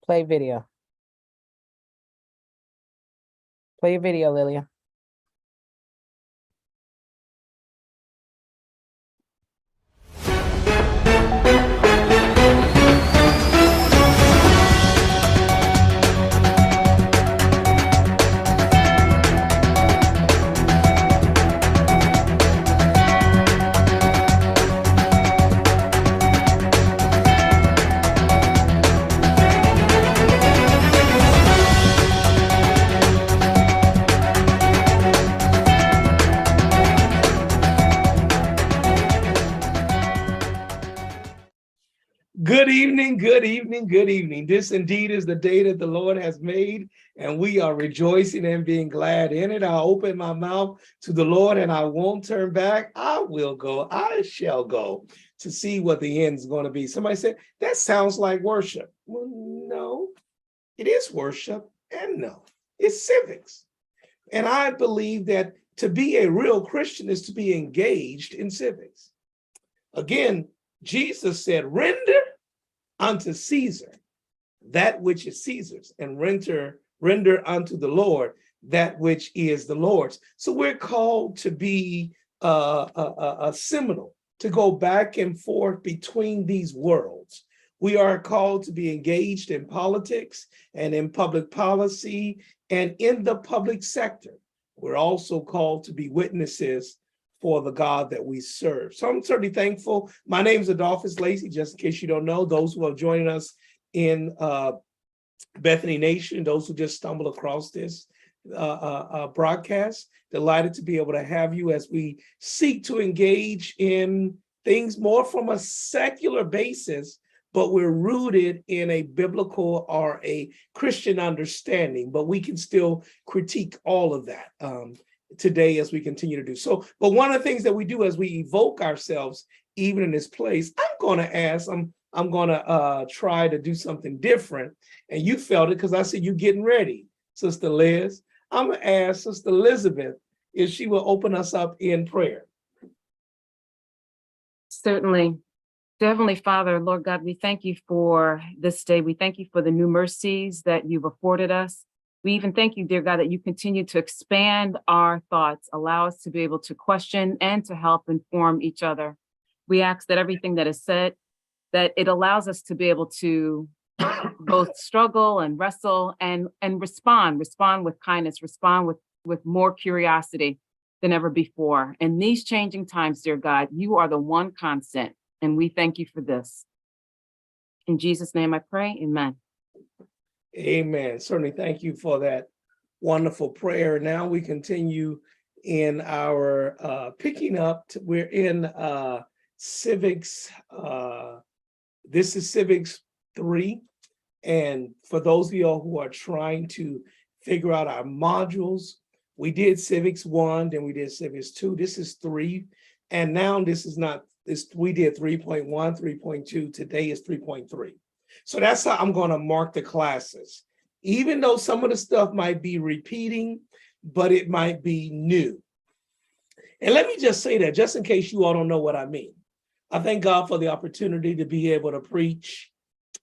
Play video. Play your video, Lilia. Good evening, good evening, good evening. This indeed is the day that the Lord has made, and we are rejoicing and being glad in it. I'll open my mouth to the Lord and I won't turn back. I will go, I shall go to see what the end is going to be. Somebody said, that sounds like worship. Well, no, it is worship, and no, it's civics. And I believe that to be a real Christian is to be engaged in civics. Again, Jesus said, render unto Caesar that which is Caesar's, and render unto the Lord that which is the Lord's. So we're called to be a seminal, to go back and forth between these worlds. We are called to be engaged in politics and in public policy and in the public sector. We're also called to be witnesses for the God that we serve. So I'm certainly thankful. My name is Adolphus Lacey, just in case you don't know, those who are joining us in Bethany Nation, those who just stumbled across this broadcast, delighted to be able to have you as we seek to engage in things more from a secular basis, but we're rooted in a biblical or a Christian understanding, but we can still critique all of that today as we continue to do so. But one of the things that we do as we evoke ourselves, even in this place, I'm going to try to do something different. And you felt it because I said, you getting ready, Sister Liz. I'm going to ask Sister Elizabeth if she will open us up in prayer. Certainly. Heavenly Father, Lord God, we thank you for this day. We thank you for the new mercies that you've afforded us. We even thank you, dear God, that you continue to expand our thoughts, allow us to be able to question and to help inform each other. We ask that everything that is said, that it allows us to be able to both struggle and wrestle and respond with kindness, respond with more curiosity than ever before. In these changing times, dear God, you are the one constant, and we thank you for this. In Jesus' name I pray, amen. Amen. Certainly thank you for that wonderful prayer. Now we continue in our picking up. We're in Civics. This is Civics 3. And for those of y'all who are trying to figure out our modules, we did Civics 1, then we did Civics 2. This is 3. And now this is not, we did 3.1, 3.2. Today is 3.3. So that's how I'm going to mark the classes, even though some of the stuff might be repeating, but it might be new. And let me just say that, just in case you all don't know what I mean. I thank God for the opportunity to be able to preach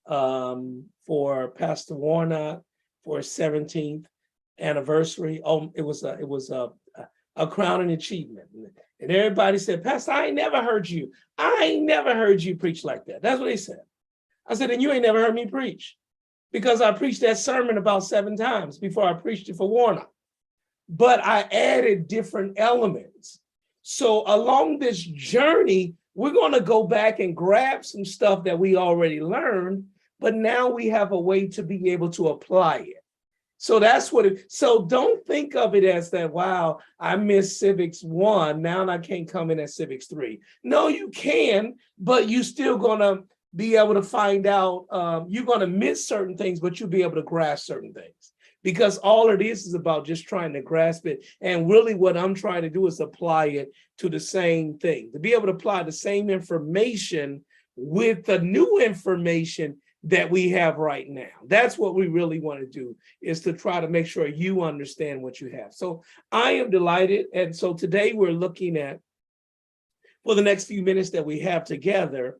for Pastor Warnock for his 17th anniversary. Oh, it was a crowning achievement. And everybody said, Pastor, I ain't never heard you preach like that. That's what they said. I said, and you ain't never heard me preach, because I preached that sermon about 7 times before I preached it for Warnock. But I added different elements. So along this journey, we're going to go back and grab some stuff that we already learned, but now we have a way to be able to apply it. So that's what it, so don't think of it as that, wow, I missed Civics 1, now I can't come in at Civics 3. No, you can, but you still gonna be able to find out, you're gonna miss certain things, but you'll be able to grasp certain things. Because all it is about just trying to grasp it. And really what I'm trying to do is apply it to the same thing, to be able to apply the same information with the new information that we have right now. That's what we really want to do, is to try to make sure you understand what you have. So I am delighted. And so today we're looking at, for the next few minutes that we have together,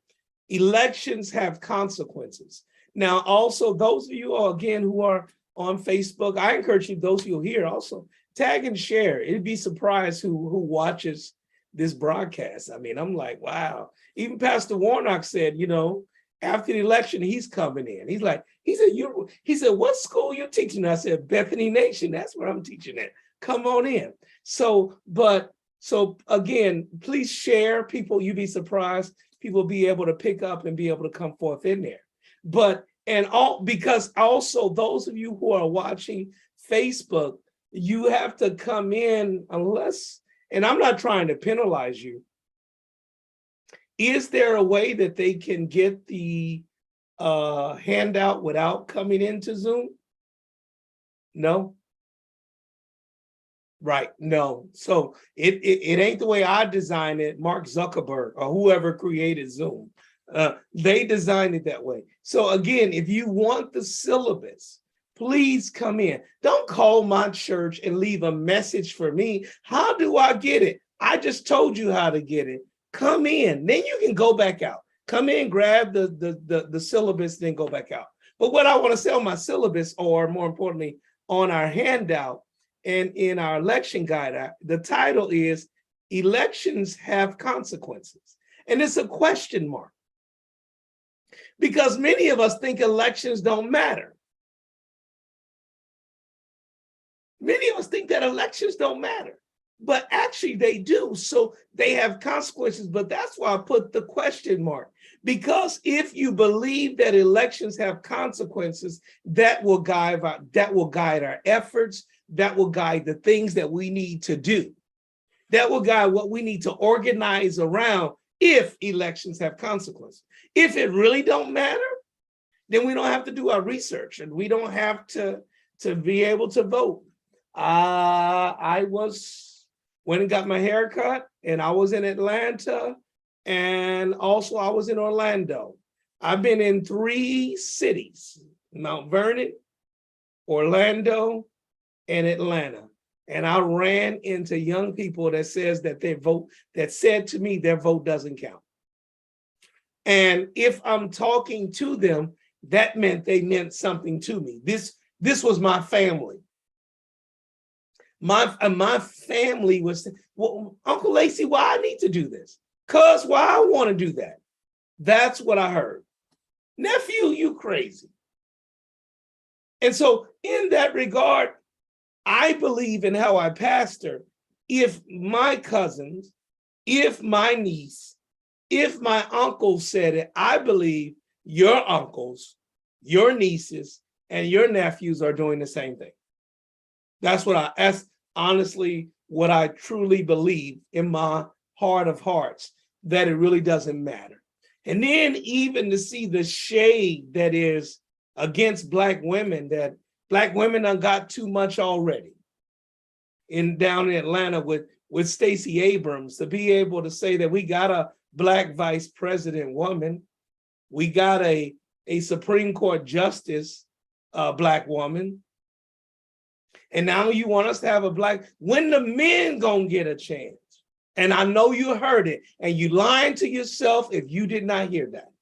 elections have consequences. Now, also, those of you, again, who are on Facebook, I encourage you, those of you here also, tag and share. It'd be surprised who watches this broadcast. I mean, I'm like, wow. Even Pastor Warnock said, you know, after the election, he's coming in. He said, what school you teaching? I said, Bethany Nation. That's where I'm teaching at. Come on in. So again, please share. People, you'd be surprised. People be able to pick up and be able to come forth in there. Because also those of you who are watching Facebook, you have to come in unless, and I'm not trying to penalize you. Is there a way that they can get the handout without coming into Zoom? No. Right, no. So it ain't the way I designed it. Mark Zuckerberg or whoever created Zoom, they designed it that way. So again, if you want the syllabus, please come in. Don't call my church and leave a message for me. How do I get it? I just told you how to get it. Come in, then you can go back out. Come in, grab the syllabus, then go back out. But what I want to say on my syllabus, or more importantly, on our handout and in our election guide, the title is Elections Have Consequences. And it's a question mark. Because many of us think elections don't matter. Many of us think that elections don't matter, but actually they do. So they have consequences, but that's why I put the question mark. Because if you believe that elections have consequences, that will guide our efforts, that will guide the things that we need to do. That will guide what we need to organize around if elections have consequences. If it really don't matter, then we don't have to do our research and we don't have to be able to vote. I went and got my hair cut, and I was in Atlanta, and also I was in Orlando. I've been in 3 cities, Mount Vernon, Orlando, and Atlanta. And I ran into young people that says that that said to me their vote doesn't count. And if I'm talking to them, that meant they meant something to me. This was my family. My family was, well, Uncle Lacey, why I need to do this? Cuz why I want to do that? That's what I heard. Nephew, you crazy. And so in that regard, I believe in how I pastor. If my cousins, if my niece, if my uncle said it, I believe your uncles, your nieces, and your nephews are doing the same thing. That's honestly what I truly believe in my heart of hearts, that it really doesn't matter. And then even to see the shade that is against Black women, that Black women done got too much already. Down in Atlanta with Stacey Abrams, to be able to say that we got a Black vice president woman, we got a Supreme Court justice, Black woman, and now you want us to have a Black, when the men gonna get a chance? And I know you heard it, and you lying to yourself if you did not hear that.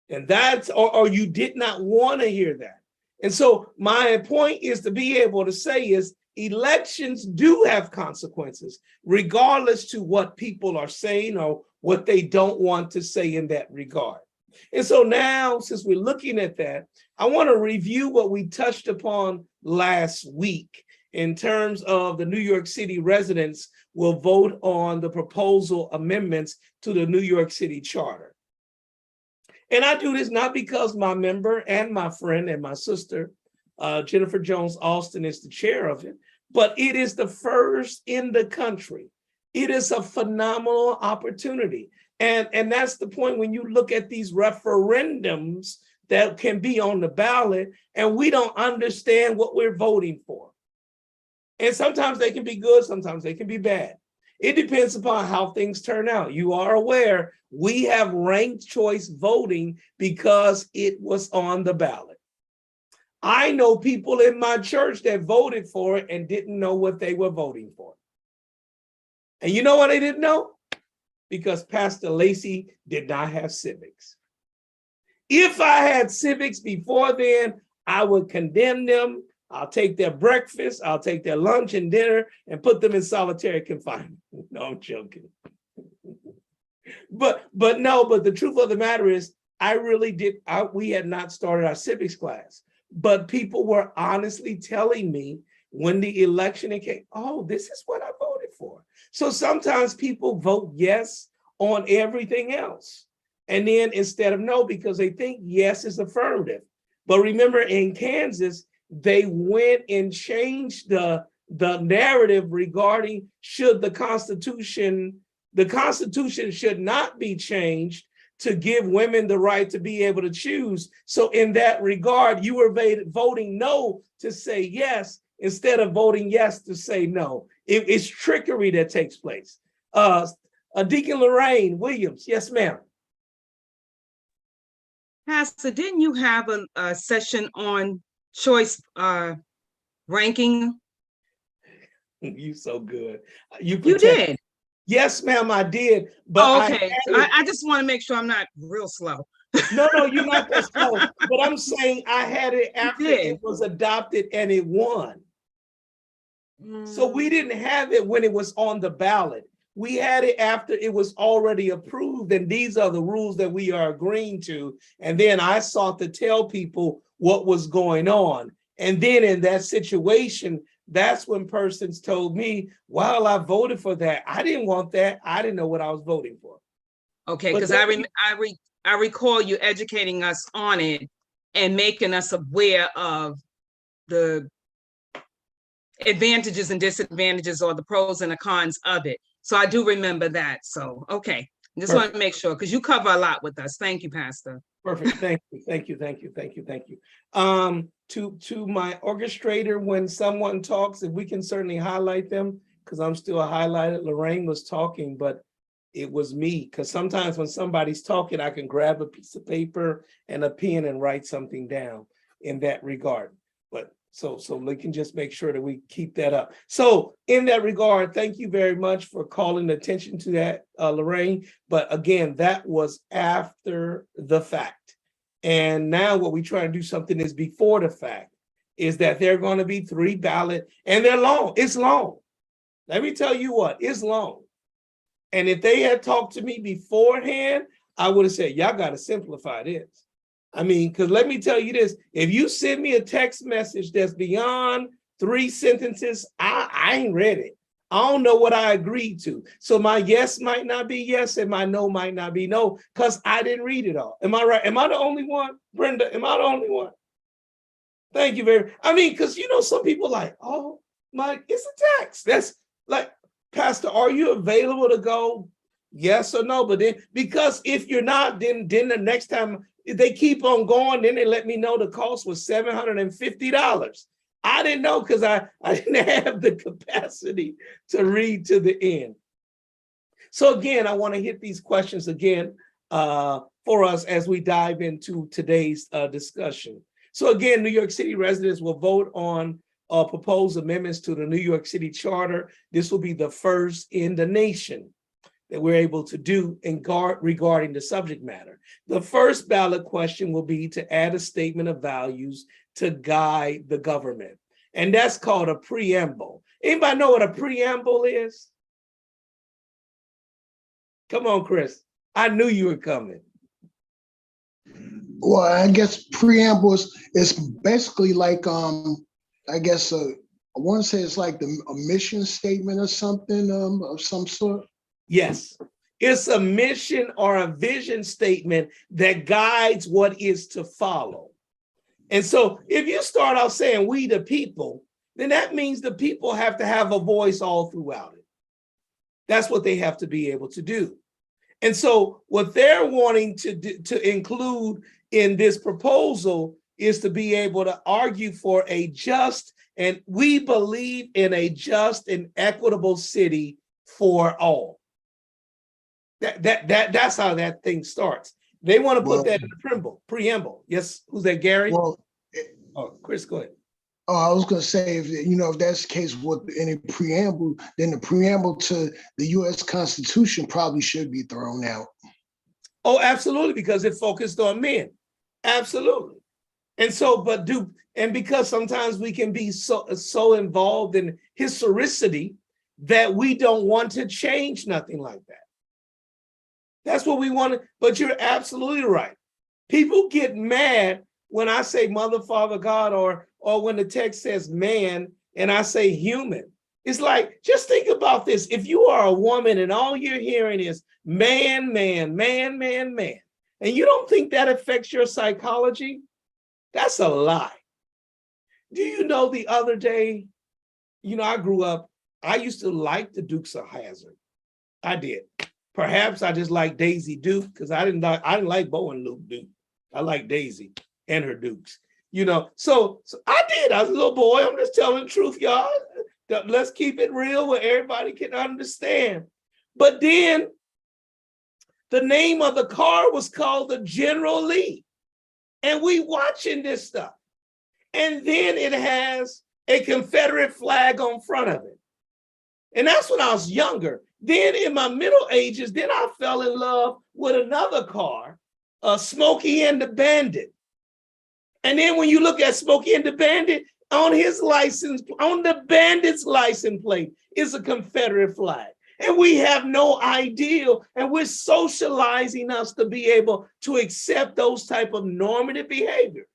And that's, or you did not want to hear that. And so my point is to be able to say is elections do have consequences, regardless to what people are saying or what they don't want to say in that regard. And so now, since we're looking at that, I want to review what we touched upon last week in terms of the New York City residents will vote on the proposal amendments to the New York City Charter. And I do this not because my member and my friend and my sister, Jennifer Jones Austin, is the chair of it, but it is the first in the country. It is a phenomenal opportunity. And that's the point when you look at these referendums that can be on the ballot and we don't understand what we're voting for. And sometimes they can be good, sometimes they can be bad. It depends upon how things turn out. You are aware we have ranked choice voting because it was on the ballot. I know people in my church that voted for it and didn't know what they were voting for. And you know what they didn't know? Because Pastor Lacey did not have civics. If I had civics before then, I would condemn them. I'll take their breakfast, I'll take their lunch and dinner and put them in solitary confinement. No, I'm joking. But the truth of the matter is, I really did. We had not started our civics class, but people were honestly telling me when the election came, oh, this is what I voted for. So sometimes people vote yes on everything else. And then instead of no, because they think yes is affirmative. But remember, in Kansas, they went and changed the narrative regarding should the Constitution should not be changed to give women the right to be able to choose. So in that regard, you were voting no to say yes instead of voting yes to say no. It's trickery that takes place. Deacon Lorraine Williams, yes, ma'am. Pastor, didn't you have a session on choice ranking? You so good. You did? Yes, ma'am, I did. But okay, I just want to make sure I'm not real slow. No, you're not that slow. But I'm saying I had it after it was adopted and it won. So we didn't have it when it was on the ballot. We had it after it was already approved, and these are the rules that we are agreeing to. And then I sought to tell people what was going on. And then in that situation, that's when persons told me, well, I voted for that. I didn't want that. I didn't know what I was voting for. Okay, because I recall you educating us on it and making us aware of the advantages and disadvantages, or the pros and the cons of it. So I do remember that. So, okay. Just want to make sure, because you cover a lot with us. Thank you, Pastor. Perfect. Thank you. To my orchestrator, when someone talks, if we can certainly highlight them, because I'm still highlighted. Lorraine was talking, but it was me. Because sometimes when somebody's talking, I can grab a piece of paper and a pen and write something down in that regard. But so we can just make sure that we keep that up. So in that regard, thank you very much for calling attention to that, Lorraine. But again, that was after the fact. And now what we try to do something is before the fact, is that there are going to be 3 ballot, and they're long. It's long. Let me tell you what, it's long. And if they had talked to me beforehand, I would have said, y'all got to simplify this. I mean, because let me tell you this, if you send me a text message that's beyond 3 sentences, I ain't read it. I don't know what I agreed to. So my yes might not be yes and my no might not be no, because I didn't read it all. Am I right? Am I the only one? Brenda, am I the only one? Thank you very much. I mean, because some people like, oh, it's a text. That's like, Pastor, are you available to go? Yes or no? But then, because if you're not, then the next time, if they keep on going, then they let me know the cost was $750. I didn't know, because I didn't have the capacity to read to the end. So again, I want to hit these questions again for us as we dive into today's discussion. So again, New York City residents will vote on proposed amendments to the New York City Charter. This will be the first in the nation that we're able to do regarding the subject matter. The first ballot question will be to add a statement of values to guide the government. And that's called a preamble. Anybody know what a preamble is? Come on, Chris. I knew you were coming. Well, I guess preambles is basically like, I guess, I want to say it's like a mission statement or something of some sort. Yes, it's a mission or a vision statement that guides what is to follow. And so if you start out saying we the people, then that means the people have to have a voice all throughout it. That's what they have to be able to do. And so what they're wanting to include in this proposal is to be able to argue for a just, and we believe in a just and equitable city for all. That's how that thing starts. They want to put that in the preamble. Yes, who's that, Gary? Well, Chris, go ahead. Oh, I was going to say, if that's the case with any preamble, then the preamble to the U.S. Constitution probably should be thrown out. Oh, absolutely, because it focused on men. Absolutely. And so, because sometimes we can be so involved in historicity that we don't want to change nothing like that. That's what we want to, but you're absolutely right. People get mad when I say mother, father, God, or when the text says man and I say human. It's like, just think about this. If you are a woman and all you're hearing is man, man, man, man, man, and you don't think that affects your psychology, that's a lie. Do you know the other day, I grew up, I used to like the Dukes of Hazzard. I did. Perhaps I just like Daisy Duke because I didn't like Bo and Luke Duke. I like Daisy and her Dukes. So I did. I was a little boy. I'm just telling the truth, y'all. Let's keep it real where everybody can understand. But then the name of the car was called the General Lee. And we watching this stuff. And then it has a Confederate flag on front of it. And that's when I was younger. Then in my middle ages, then I fell in love with another car, Smokey and the Bandit. And then when you look at Smokey and the Bandit, on his license, on the Bandit's license plate is a Confederate flag. And we have no idea, and we're socializing us to be able to accept those type of normative behaviors.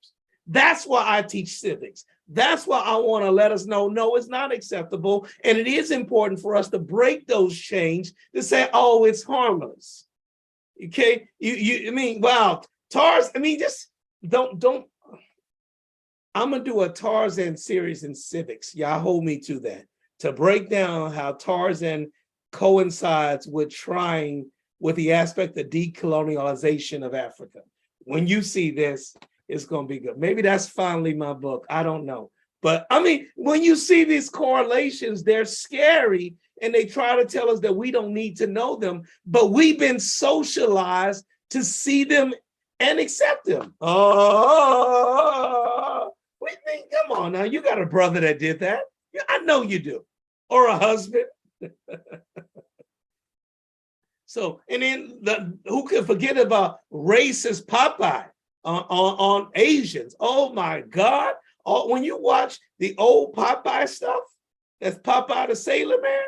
That's why I teach civics. That's why I want to let us know, no, it's not acceptable. And it is important for us to break those chains to say, oh, it's harmless. Okay, wow, just don't. I'm gonna do a Tarzan series in civics. Y'all hold me to that, to break down how Tarzan coincides with trying with the aspect of decolonialization of Africa. When you see this, it's going to be good. Maybe that's finally my book. I don't know. But when you see these correlations, they're scary and they try to tell us that we don't need to know them, but we've been socialized to see them and accept them. Come on now, you got a brother that did that. I know you do. Or a husband. So, and then who could forget about racist Popeye on Asians? Oh my God. When you watch the old Popeye stuff, that's Popeye the Sailor Man.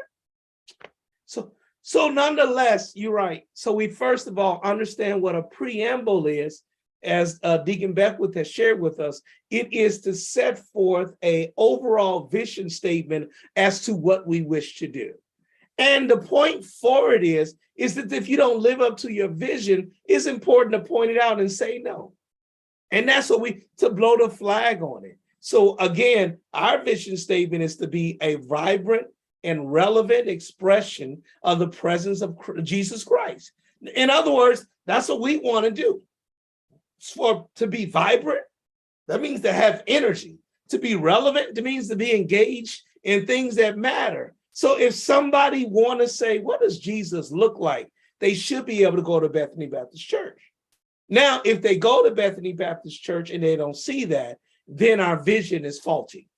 So nonetheless, you're right. So we first of all understand what a preamble is, as Deacon Beckwith has shared with us. It is to set forth an overall vision statement as to what we wish to do. And the point forward is that if you don't live up to your vision, it's important to point it out and say no. And that's what to blow the flag on it. So again, our vision statement is to be a vibrant and relevant expression of the presence of Jesus Christ. In other words, that's what we want to do. To be vibrant, that means to have energy. To be relevant, that means to be engaged in things that matter. So if somebody want to say, what does Jesus look like? They should be able to go to Bethany Baptist Church. Now, if they go to Bethany Baptist Church and they don't see that, then our vision is faulty.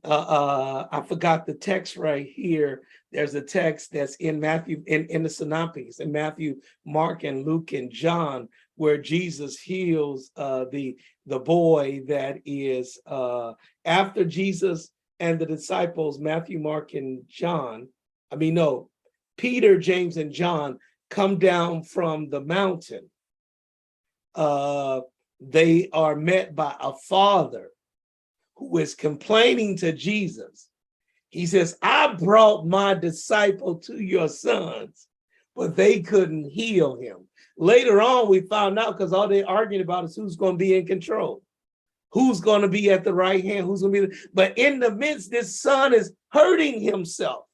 I forgot the text right here. There's a text that's in Matthew, in the synoptics, in Matthew, Mark, and Luke, and John, where Jesus heals the boy that is after Jesus and the disciples, Matthew, Mark, and John. Peter, James, and John come down from the mountain. They are met by a father who is complaining to Jesus. He says, I brought my disciple to your sons, but they couldn't heal him. Later on, we found out, because all they're arguing about is who's going to be in control, who's going to be at the right hand, who's going to be. But in the midst, this son is hurting himself.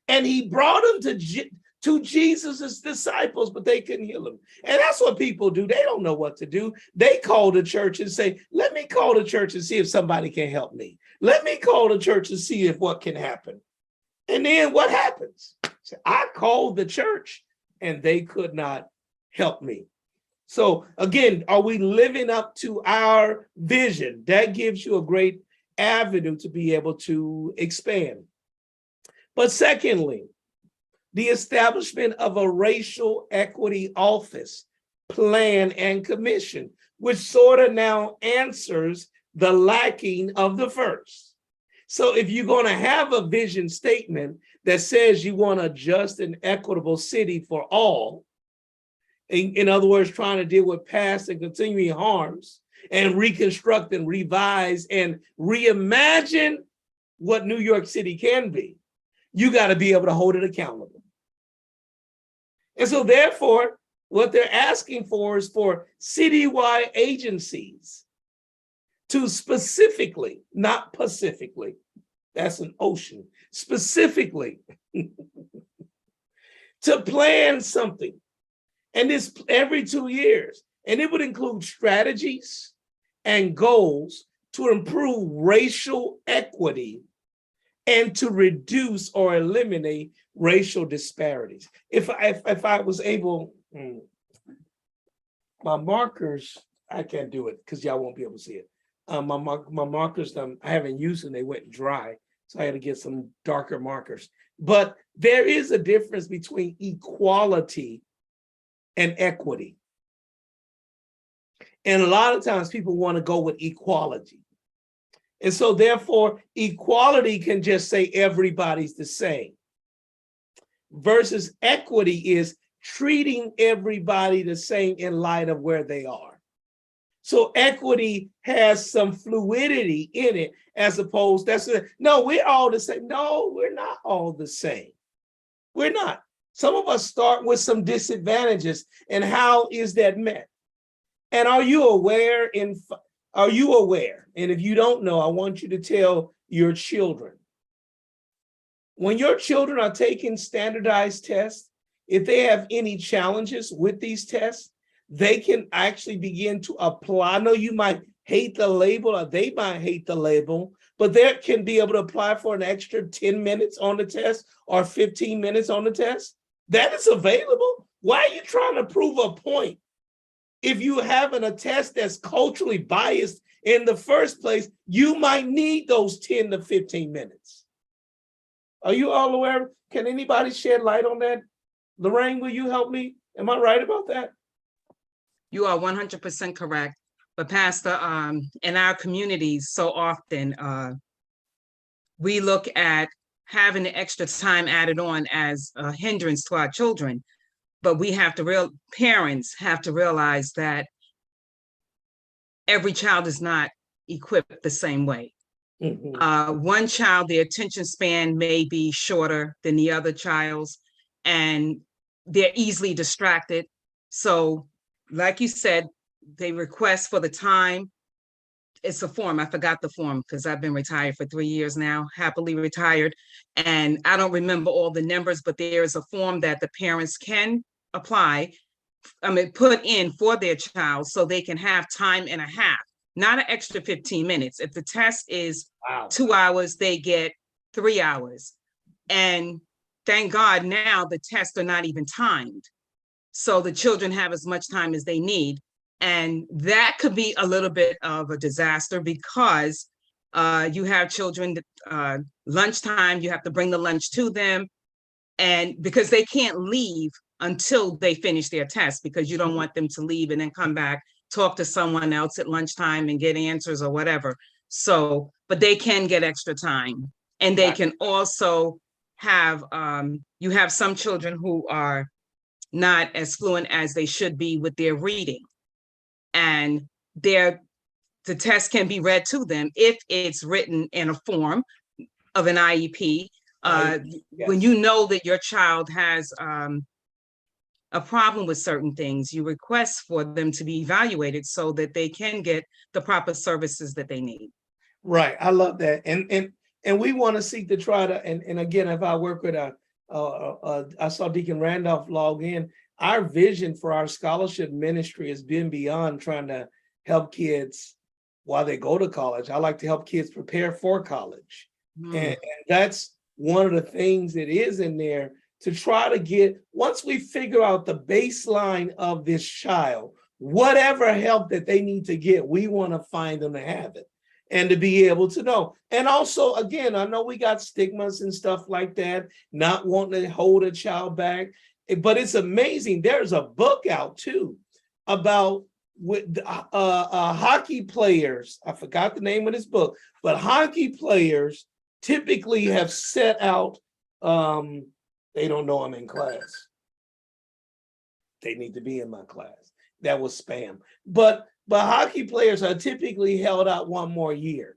And he brought him to Jesus' disciples, but they couldn't heal him. And that's what people do. They don't know what to do. They call the church and say, let me call the church and see if somebody can help me. Let me call the church and see if what can happen. And then what happens? So I called the church and they could not help me. So again, are we living up to our vision? That gives you a great avenue to be able to expand. But secondly, the establishment of a racial equity office. plan, and commission, which sort of now answers the lacking of the first. So if you're going to have a vision statement that says you want a just and equitable city for all, in other words, trying to deal with past and continuing harms and reconstruct and revise and reimagine what New York City can be, you got to be able to hold it accountable. And so therefore, what they're asking for is for citywide agencies to specifically, not pacifically, that's an ocean, specifically to plan something. And this every 2 years. And it would include strategies and goals to improve racial equity and to reduce or eliminate racial disparities. If I was able, my markers, I can't do it because y'all won't be able to see it. My markers, I haven't used them, they went dry. So I had to get some darker markers. But there is a difference between equality and equity. And a lot of times people want to go with equality. And so therefore, equality can just say everybody's the same. Versus equity is treating everybody the same in light of where they are. So equity has some fluidity in it, as opposed, no, we're all the same. No, we're not all the same. We're not. Some of us start with some disadvantages, and how is that met? And are you aware? And if you don't know, I want you to tell your children. When your children are taking standardized tests, if they have any challenges with these tests, they can actually begin to apply. I know you might hate the label, or they might hate the label, but they can be able to apply for an extra 10 minutes on the test or 15 minutes on the test. That is available. Why are you trying to prove a point? If you having a test that's culturally biased in the first place, you might need those 10 to 15 minutes. Are you all aware? Can anybody shed light on that? Lorraine, will you help me? Am I right about that? You are 100% correct. But Pastor, in our communities, so often we look at having the extra time added on as a hindrance to our children. But we have to parents have to realize that every child is not equipped the same way. Mm-hmm. One child, their attention span may be shorter than the other child's, and they're easily distracted. So, like you said, they request for the time. It's a form. I forgot the form because I've been retired for 3 years now, happily retired. And I don't remember all the numbers, but there is a form that the parents can apply, put in for their child so they can have time and a half, not an extra 15 minutes. If the test is 2 hours, they get 3 hours. And thank God now the tests are not even timed. So the children have as much time as they need. And that could be a little bit of a disaster because you have children that lunchtime, you have to bring the lunch to them. And because they can't leave until they finish their test, because you don't want them to leave and then come back, talk to someone else at lunchtime and get answers or whatever. So, but they can get extra time. And they can also have, you have some children who are not as fluent as they should be with their reading. And the test can be read to them if it's written in a form of an IEP. Yes. When you know that your child has a problem with certain things, you request for them to be evaluated so that they can get the proper services that they need. Right, I love that, and we want to seek to try to, and again, if I work with I saw Deacon Randolph log in. Our vision for our scholarship ministry has been beyond trying to help kids while they go to college. I like to help kids prepare for college, and that's one of the things that is in there to try to get, once we figure out the baseline of this child, whatever help that they need to get, we want to find them to have it and to be able to know. And also, again, I know we got stigmas and stuff like that, not wanting to hold a child back, but it's amazing. There's a book out too about with hockey players. I forgot the name of this book, but hockey players typically have set out, they don't know I'm in class. They need to be in my class. That was spam. But hockey players are typically held out one more year.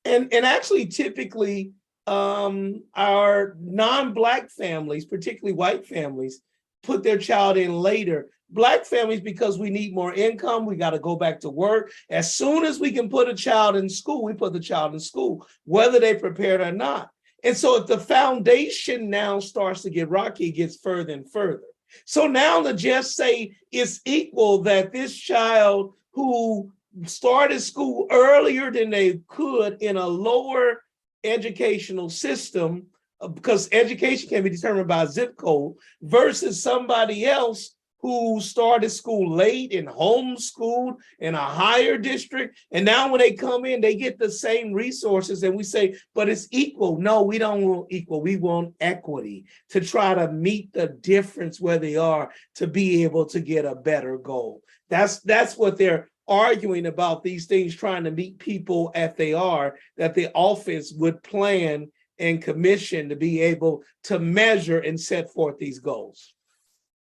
And actually typically our non-Black families, particularly white families, put their child in later. Black families, because we need more income, we got to go back to work. As soon as we can put a child in school, we put the child in school, whether they prepared or not. And so if the foundation now starts to get rocky, it gets further and further. So now to just say it's equal that this child who started school earlier than they could in a lower educational system, because education can be determined by a zip code, versus somebody else who started school late and homeschooled in a higher district. And now when they come in, they get the same resources. And we say, but it's equal. No, we don't want equal. We want equity to try to meet the difference where they are to be able to get a better goal. That's what they're arguing about, these things, trying to meet people at they are, that the office would plan and commission to be able to measure and set forth these goals.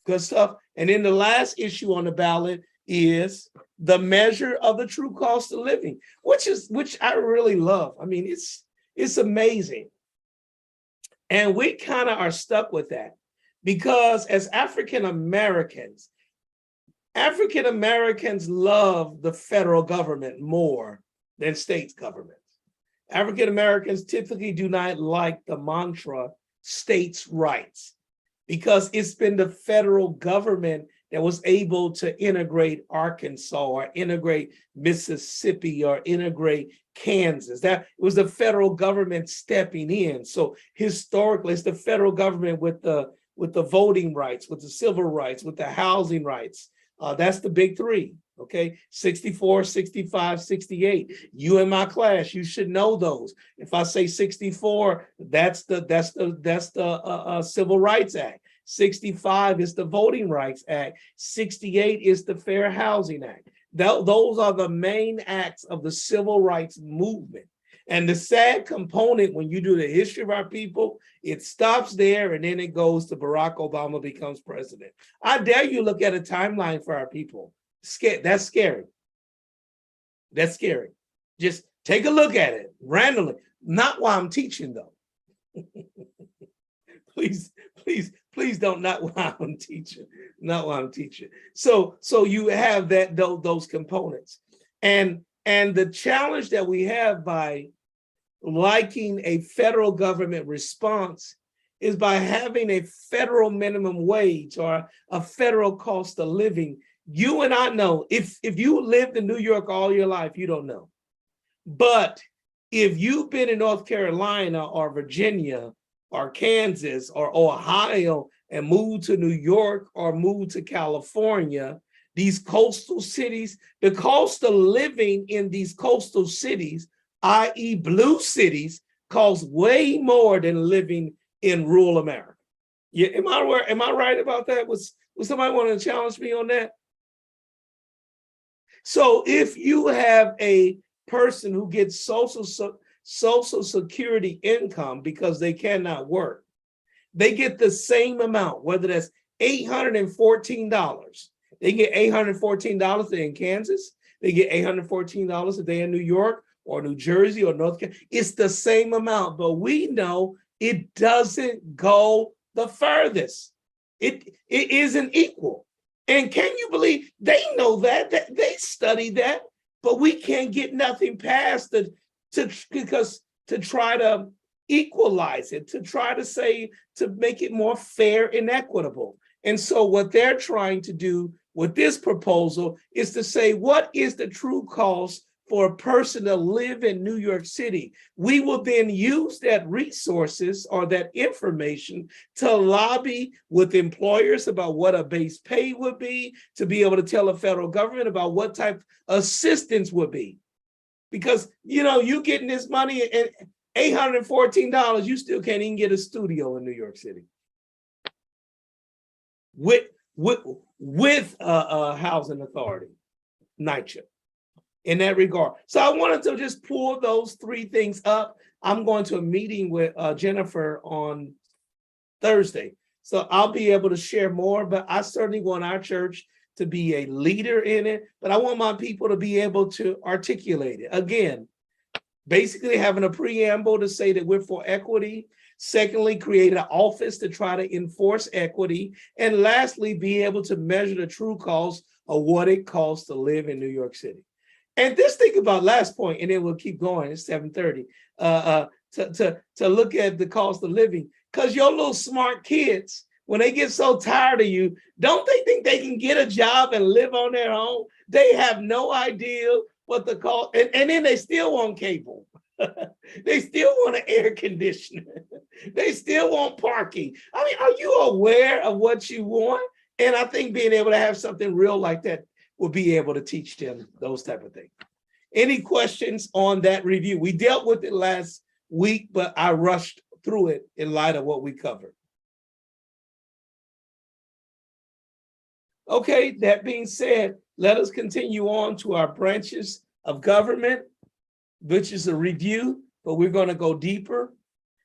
Good stuff. And then the last issue on the ballot is the measure of the true cost of living, which I really love. I mean, it's amazing. And we kind of are stuck with that because as African Americans love the federal government more than state governments. African Americans typically do not like the mantra states' rights, because it's been the federal government that was able to integrate Arkansas or integrate Mississippi or integrate Kansas. That it was the federal government stepping in. So historically, it's the federal government with the voting rights, with the civil rights, with the housing rights. That's the big three. Okay, 64, 65, 68. You in my class, you should know those. If I say 64, that's the Civil Rights Act. 65 is the Voting Rights Act. 68 is the Fair Housing Act. Those are the main acts of the civil rights movement. And the sad component when you do the history of our people, it stops there and then it goes to Barack Obama becomes president. I dare you look at a timeline for our people. That's scary. That's scary. Just take a look at it randomly. Not while I'm teaching, though. Please don't, not while I'm teaching. Not while I'm teaching. So you have those components. And the challenge that we have by liking a federal government response is by having a federal minimum wage or a federal cost of living. You and I know, if you lived in New York all your life, you don't know. But if you've been in North Carolina or Virginia or Kansas or Ohio and moved to New York or moved to California, these coastal cities, the cost of living in these coastal cities, i.e. blue cities, costs way more than living in rural America. Yeah, am I right about that? Was somebody want to challenge me on that? So if you have a person who gets social security income because they cannot work, they get the same amount, whether that's $814. They get $814 if they're in Kansas. They get $814 if they're in New York or New Jersey or North Carolina. It's the same amount, but we know it doesn't go the furthest. It isn't equal. And can you believe they know that they study that, but we can't get nothing past to try to equalize it, to try to say, to make it more fair and equitable. And so what they're trying to do with this proposal is to say, what is the true cost for a person to live in New York City? We will then use that resources or that information to lobby with employers about what a base pay would be, to be able to tell the federal government about what type of assistance would be. Because, you getting this money and $814, you still can't even get a studio in New York City. with housing authority, NYCHA, in that regard. So I wanted to just pull those three things up. I'm going to a meeting with Jennifer on Thursday, so I'll be able to share more, but I certainly want our church to be a leader in it, but I want my people to be able to articulate it. Again, basically having a preamble to say that we're for equity. Secondly, create an office to try to enforce equity. And lastly, be able to measure the true cost of what it costs to live in New York City. And just think about last point, and then we'll keep going. It's 7:30. To look at the cost of living, because your little smart kids, when they get so tired of you, don't they think they can get a job and live on their own? They have no idea what the cost, and then they still want cable. They still want an air conditioner. They still want parking. I mean, are you aware of what you want? And I think being able to have something real like that will be able to teach them those type of things. Any questions on that review? We dealt with it last week, but I rushed through it in light of what we covered. Okay, that being said, let us continue on to our branches of government, which is a review, but we're going to go deeper.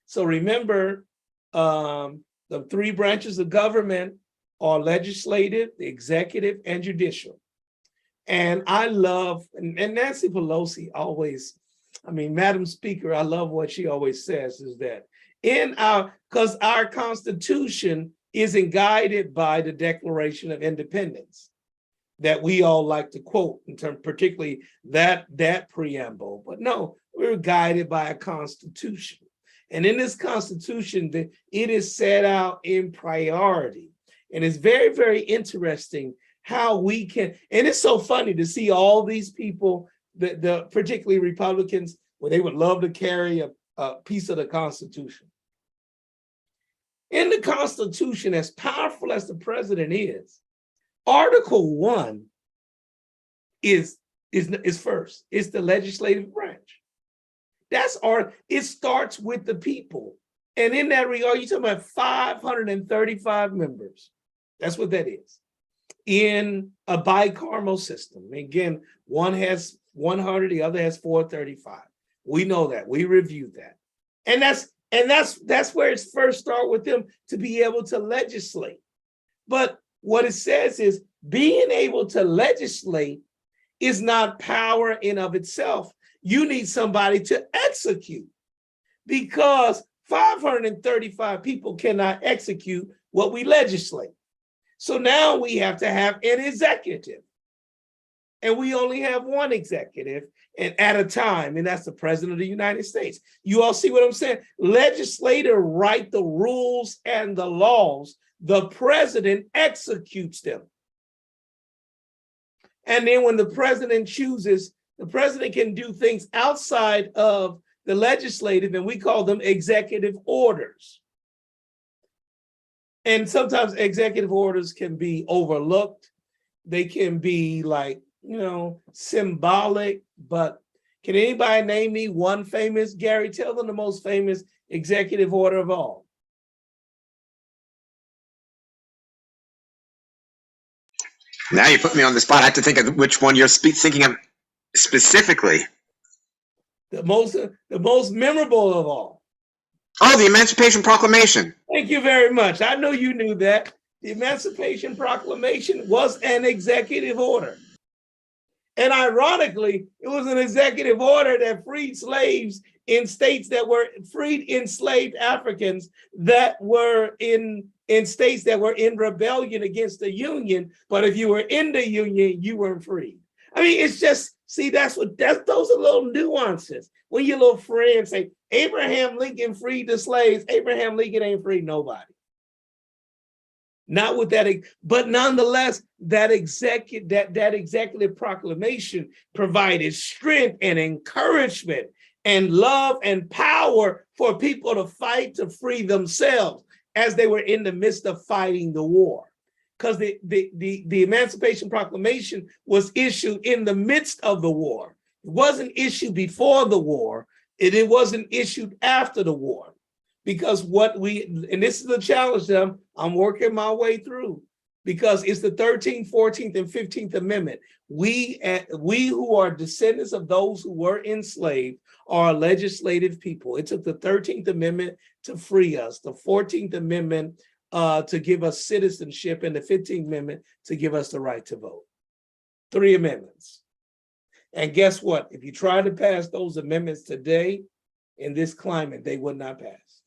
So remember, the three branches of government are legislative, the executive, and judicial. And I love, and Nancy Pelosi always, I mean, Madam Speaker, I love what she always says is that because our Constitution isn't guided by the Declaration of Independence that we all like to quote in terms, particularly that preamble. But no, we're guided by a Constitution. And in this Constitution, it is set out in priority. And it's very, very interesting how we can, and it's so funny to see all these people, the particularly Republicans, where they would love to carry a piece of the Constitution. In the Constitution, as powerful as the president is, Article 1 is first. It's the legislative branch. It starts with the people. And in that regard, you're talking about 535 members. That's what that is. In a bicameral system. Again, one has 100, the other has 435. We know that. We reviewed that. And that's where it's first start with them to be able to legislate. But what it says is being able to legislate is not power in of itself. You need somebody to execute, because 535 people cannot execute what we legislate. So now we have to have an executive. And we only have one executive and at a time, and that's the President of the United States. You all see what I'm saying? Legislators write the rules and the laws. The president executes them. And then when the president chooses, the president can do things outside of the legislative, and we call them executive orders. And sometimes executive orders can be overlooked. They can be like, symbolic, but can anybody name me one famous, Gary, tell them the most famous executive order of all? Now you put me on the spot. I have to think of which one you're thinking of specifically. The most memorable of all. Oh, the Emancipation Proclamation. Thank you very much. I know you knew that. The Emancipation Proclamation was an executive order. And ironically, it was an executive order that freed slaves in states that were freed enslaved Africans that were in states that were in rebellion against the Union. But if you were in the Union, you weren't free. I mean, it's just, see, those are little nuances. When your little friends say, Abraham Lincoln freed the slaves, Abraham Lincoln ain't freed nobody. Not with that, but nonetheless, that executive proclamation provided strength and encouragement and love and power for people to fight to free themselves as they were in the midst of fighting the war. Because the Emancipation Proclamation was issued in the midst of the war. It wasn't issued before the war, and it wasn't issued after the war. Because and this is the challenge that I'm working my way through, because it's the 13th, 14th, and 15th Amendment. We who are descendants of those who were enslaved are legislative people. It took the 13th Amendment to free us, the 14th Amendment to give us citizenship, and the 15th Amendment to give us the right to vote. 3 amendments. And guess what? If you try to pass those amendments today in this climate, they would not pass.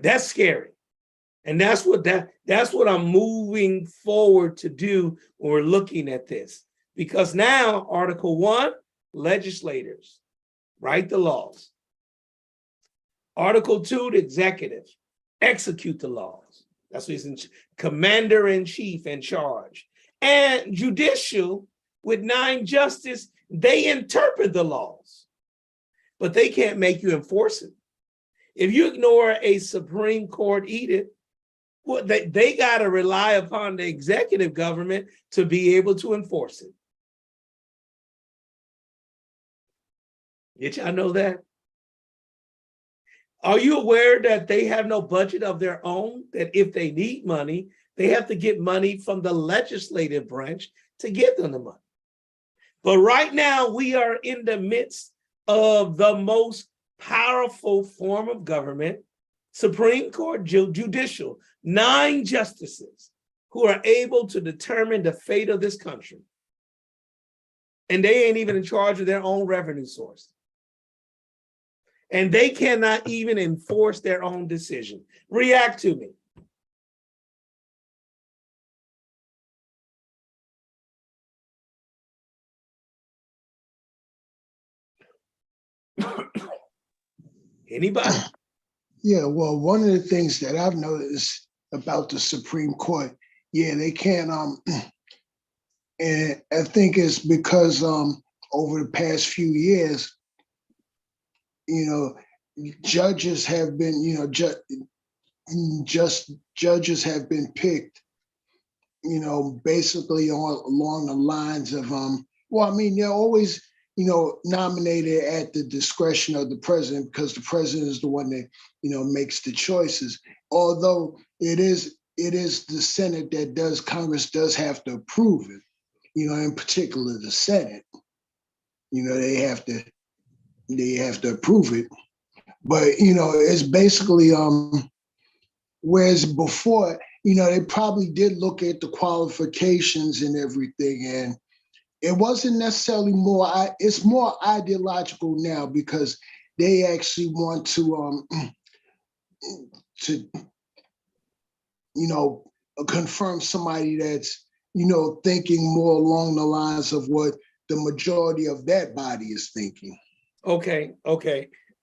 That's scary. And that's what I'm moving forward to do when we're looking at this. Because now, Article 1, legislators write the laws. Article 2, the executive execute the laws. That's what he's in, commander-in-chief in charge. And judicial, with 9 justices, they interpret the laws, but they can't make you enforce it. If you ignore a Supreme Court edict, well, they got to rely upon the executive government to be able to enforce it. Did y'all know that? Are you aware that they have no budget of their own? That if they need money, they have to get money from the legislative branch to give them the money. But right now, we are in the midst of the most powerful form of government, Supreme Court judicial, 9 justices who are able to determine the fate of this country. And they ain't even in charge of their own revenue source. And they cannot even enforce their own decision. React to me. Anybody? Yeah, well, one of the things that I've noticed about the Supreme Court, yeah, they can't, and I think it's because over the past few years, judges have been, judges have been picked, basically along the lines of, they're always, nominated at the discretion of the president, because the president is the one that, makes the choices. Although it is the Senate that does, Congress does have to approve it, in particular the Senate, they have to approve it. But, it's basically, whereas before, they probably did look at the qualifications and everything, and it wasn't necessarily it's more ideological now, because they actually want to confirm somebody that's, thinking more along the lines of what the majority of that body is thinking. Okay.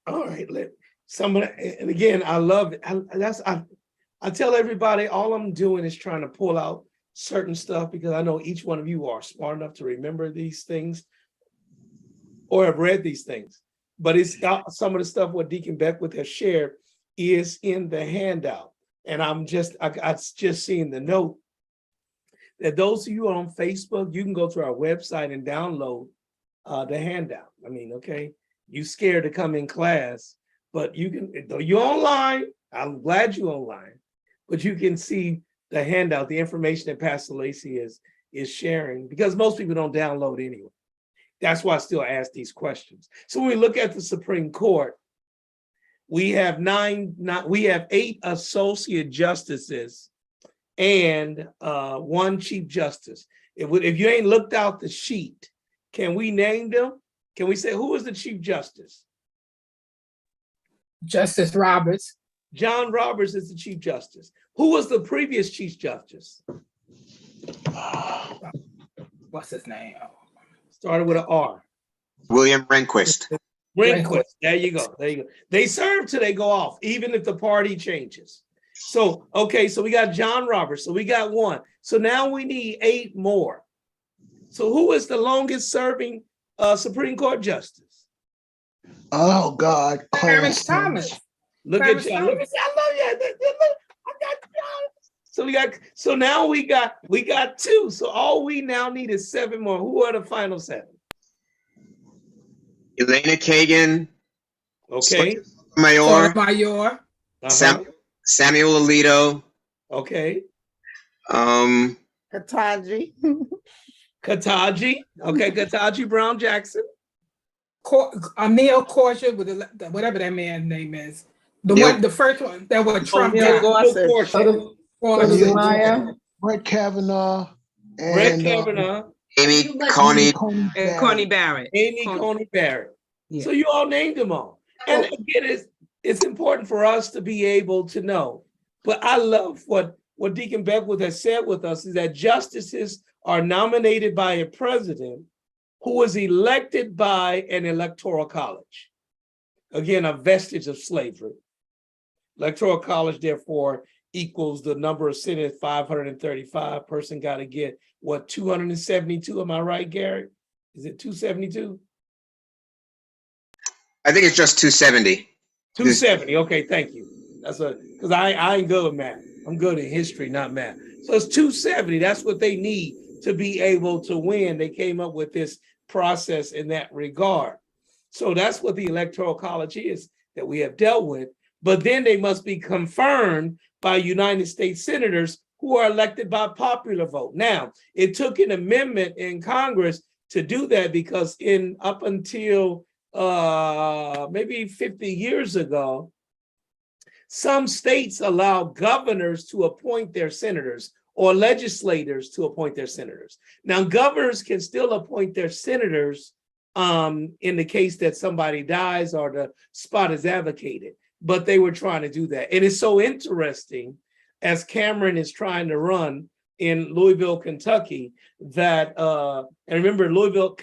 All right. And again, I love it. I tell everybody, all I'm doing is trying to pull out certain stuff, because I know each one of you are smart enough to remember these things or have read these things. But it's got some of the stuff what Deacon Beckwith has shared is in the handout. And I just seeing the note that those of you on Facebook, you can go to our website and download the handout. Okay, you scared to come in class, but you can, though you're online, I'm glad you're online, but you can see the handout, the information that Pastor Lacey is sharing, because most people don't download anyway. That's why I still ask these questions. So when we look at the Supreme Court, we have 8 associate justices and 1 chief justice. If you ain't looked out the sheet, can we name them? Can we say who is the chief justice? Justice Roberts. John Roberts is the chief justice. Who was the previous chief justice? What's his name? Started with an R. William Rehnquist. Rehnquist. There you go. They serve till they go off, even if the party changes. So, okay, so we got John Roberts. So we got 1. So now we need 8 more. So who is the longest serving Supreme Court justice? Oh God, Clarence Thomas. Look Clarence at John. Thomas. I love you. I got John. So now we got 2. So all we now need is 7 more. Who are the final 7? Elena Kagan. Okay. Mayor. Mayor. Samuel Alito. Okay. Kataji. Kataji. Okay, Kataji Brown Jackson. Neil Corsia, with whatever that man's name is. The first one that was Trump Neil got. Gorsuch. Brett Kavanaugh Brett and Kavanaugh. Amy Coney. And Coney Barrett. Amy Coney Barrett. Yeah. So you all named them all. And again, it's important for us to be able to know. But I love what Deacon Beckwith has said with us is that justices are nominated by a president who was elected by an electoral college. Again, a vestige of slavery. Electoral college, therefore, equals the number of senators, 535. Person got to get, what, 272? Am I right, Gary? Is it 272? I think it's just 270. 270. Okay, thank you. That's because I ain't good with math. I'm good in history, not math. So it's 270. That's what they need to be able to win. They came up with this process in that regard. So that's what the Electoral College is that we have dealt with. But then they must be confirmed by United States senators who are elected by popular vote. Now, it took an amendment in Congress to do that because up until maybe 50 years ago, some states allow governors to appoint their senators or legislators to appoint their senators. Now, governors can still appoint their senators in the case that somebody dies or the spot is advocated, but they were trying to do that. And it's so interesting as Cameron is trying to run in Louisville, Kentucky, that, and remember, Louisville,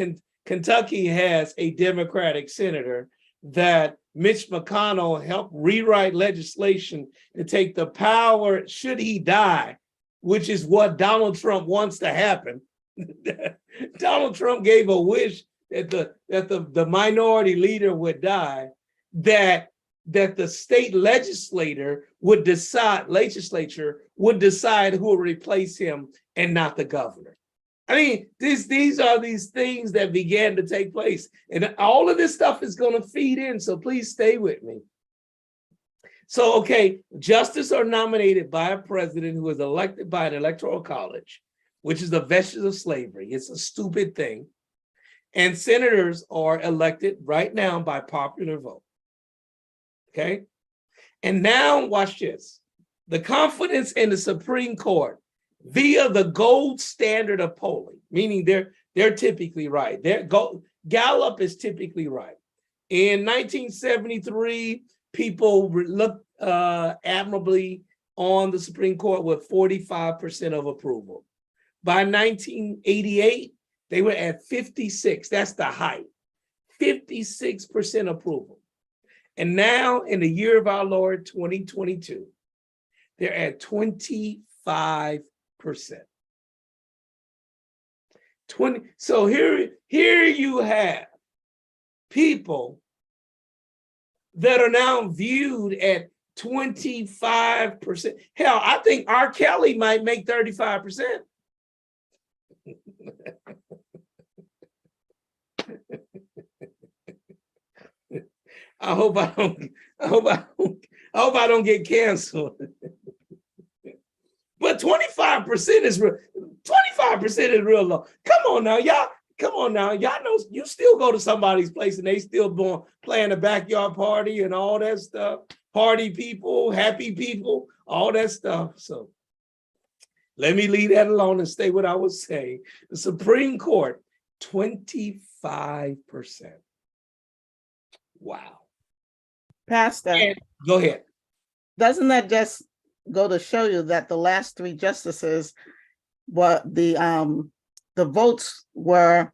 Kentucky has a Democratic senator that Mitch McConnell helped rewrite legislation to take the power, should he die, which is what Donald Trump wants to happen. Donald Trump gave a wish that the minority leader would die, that the state legislature would decide who will replace him and not the governor. I mean, these are these things that began to take place. And all of this stuff is going to feed in, so please stay with me. So, okay, justices are nominated by a president who is elected by an electoral college, which is the vestige of slavery. It's a stupid thing. And senators are elected right now by popular vote. Okay? And now, watch this. The confidence in the Supreme Court via the gold standard of polling, meaning they're typically right. Gallup is typically right. In 1973, people looked admirably on the Supreme Court with 45% of approval. By 1988, they were at 56. That's the height. 56% approval. And now, in the year of our Lord, 2022, they're at 25%. So here you have people that are now viewed at 25%. Hell, I think R. Kelly might make 35%. I hope I don't get canceled. But 25% is real. 25% is real low. Come on now, y'all. Y'all know you still go to somebody's place and they still playing a backyard party and all that stuff. Party people, happy people, all that stuff. So let me leave that alone and stay what I was saying. The Supreme Court, 25%. Wow. Pastor, go ahead. Doesn't that just go to show you that the last three justices, the votes were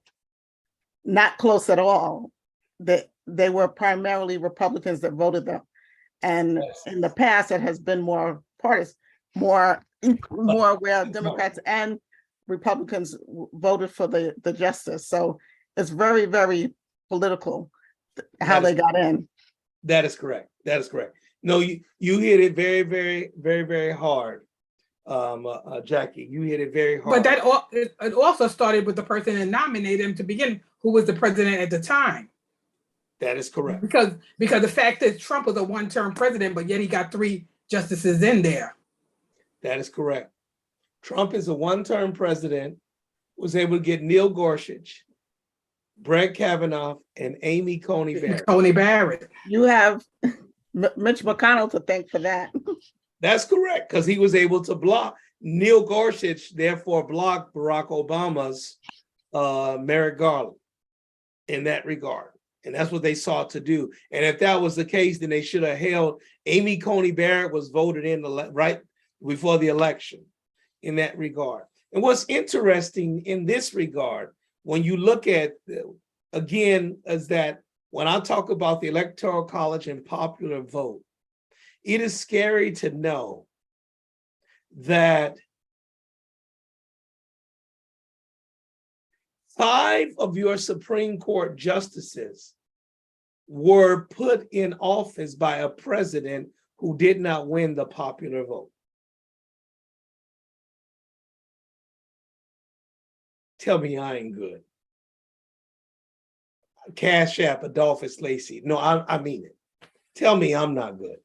not close at all? They were primarily Republicans that voted them, and in the past it has been more partisan, more where Democrats and Republicans voted for the justice. So it's very, very political how they got in. That is correct. No, you hit it very, very, very, very hard, Jackie. You hit it very hard. But it also started with the person that nominated him to begin, who was the president at the time. That is correct. Because the fact that Trump was a one-term president, but yet he got 3 justices in there. That is correct. Trump is a one-term president, was able to get Neil Gorsuch, Brett Kavanaugh, and Amy Coney Barrett. Coney Barrett. You have Mitch McConnell to thank for that. That's correct, because he was able to block Neil Gorsuch, therefore block Barack Obama's Merrick Garland in that regard. And that's what they sought to do. And if that was the case, then they should have held Amy Coney Barrett was voted in right before the election in that regard. And what's interesting in this regard, when you look at, again, is that when I talk about the Electoral College and popular vote, it is scary to know that 5 of your Supreme Court justices were put in office by a president who did not win the popular vote. Tell me I ain't good. Cash App Adolphus Lacey. No, I mean it. Tell me I'm not good.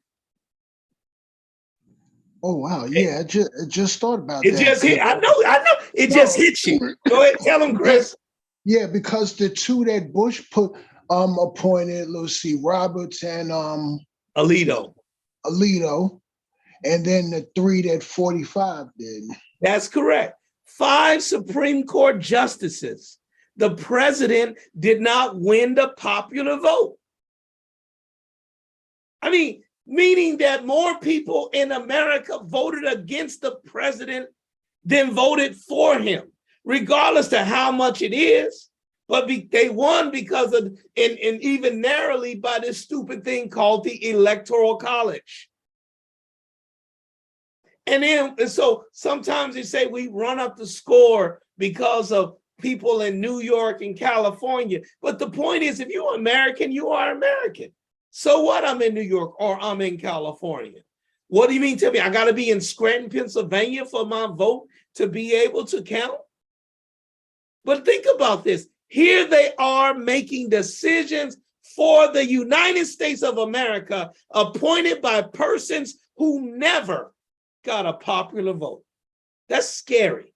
Oh wow, yeah, I just thought about It that. just hit. I know. It just hit you. Go ahead, tell him, Chris. Yeah, because the 2 that Bush appointed, let's see, Roberts and Alito. and then the 3 that 45 did. That's correct. 5 Supreme Court justices. The president did not win the popular vote. I mean, meaning that more people in America voted against the president than voted for him, regardless to how much it is. But they won because of, and even narrowly by this stupid thing called the Electoral College. And so sometimes they say we run up the score because of people in New York and California. But the point is, if you're American, you are American. So what? I'm in New York or I'm in California. What do you mean to me? I got to be in Scranton, Pennsylvania for my vote to be able to count? But think about this. Here they are making decisions for the United States of America, appointed by persons who never got a popular vote. That's scary.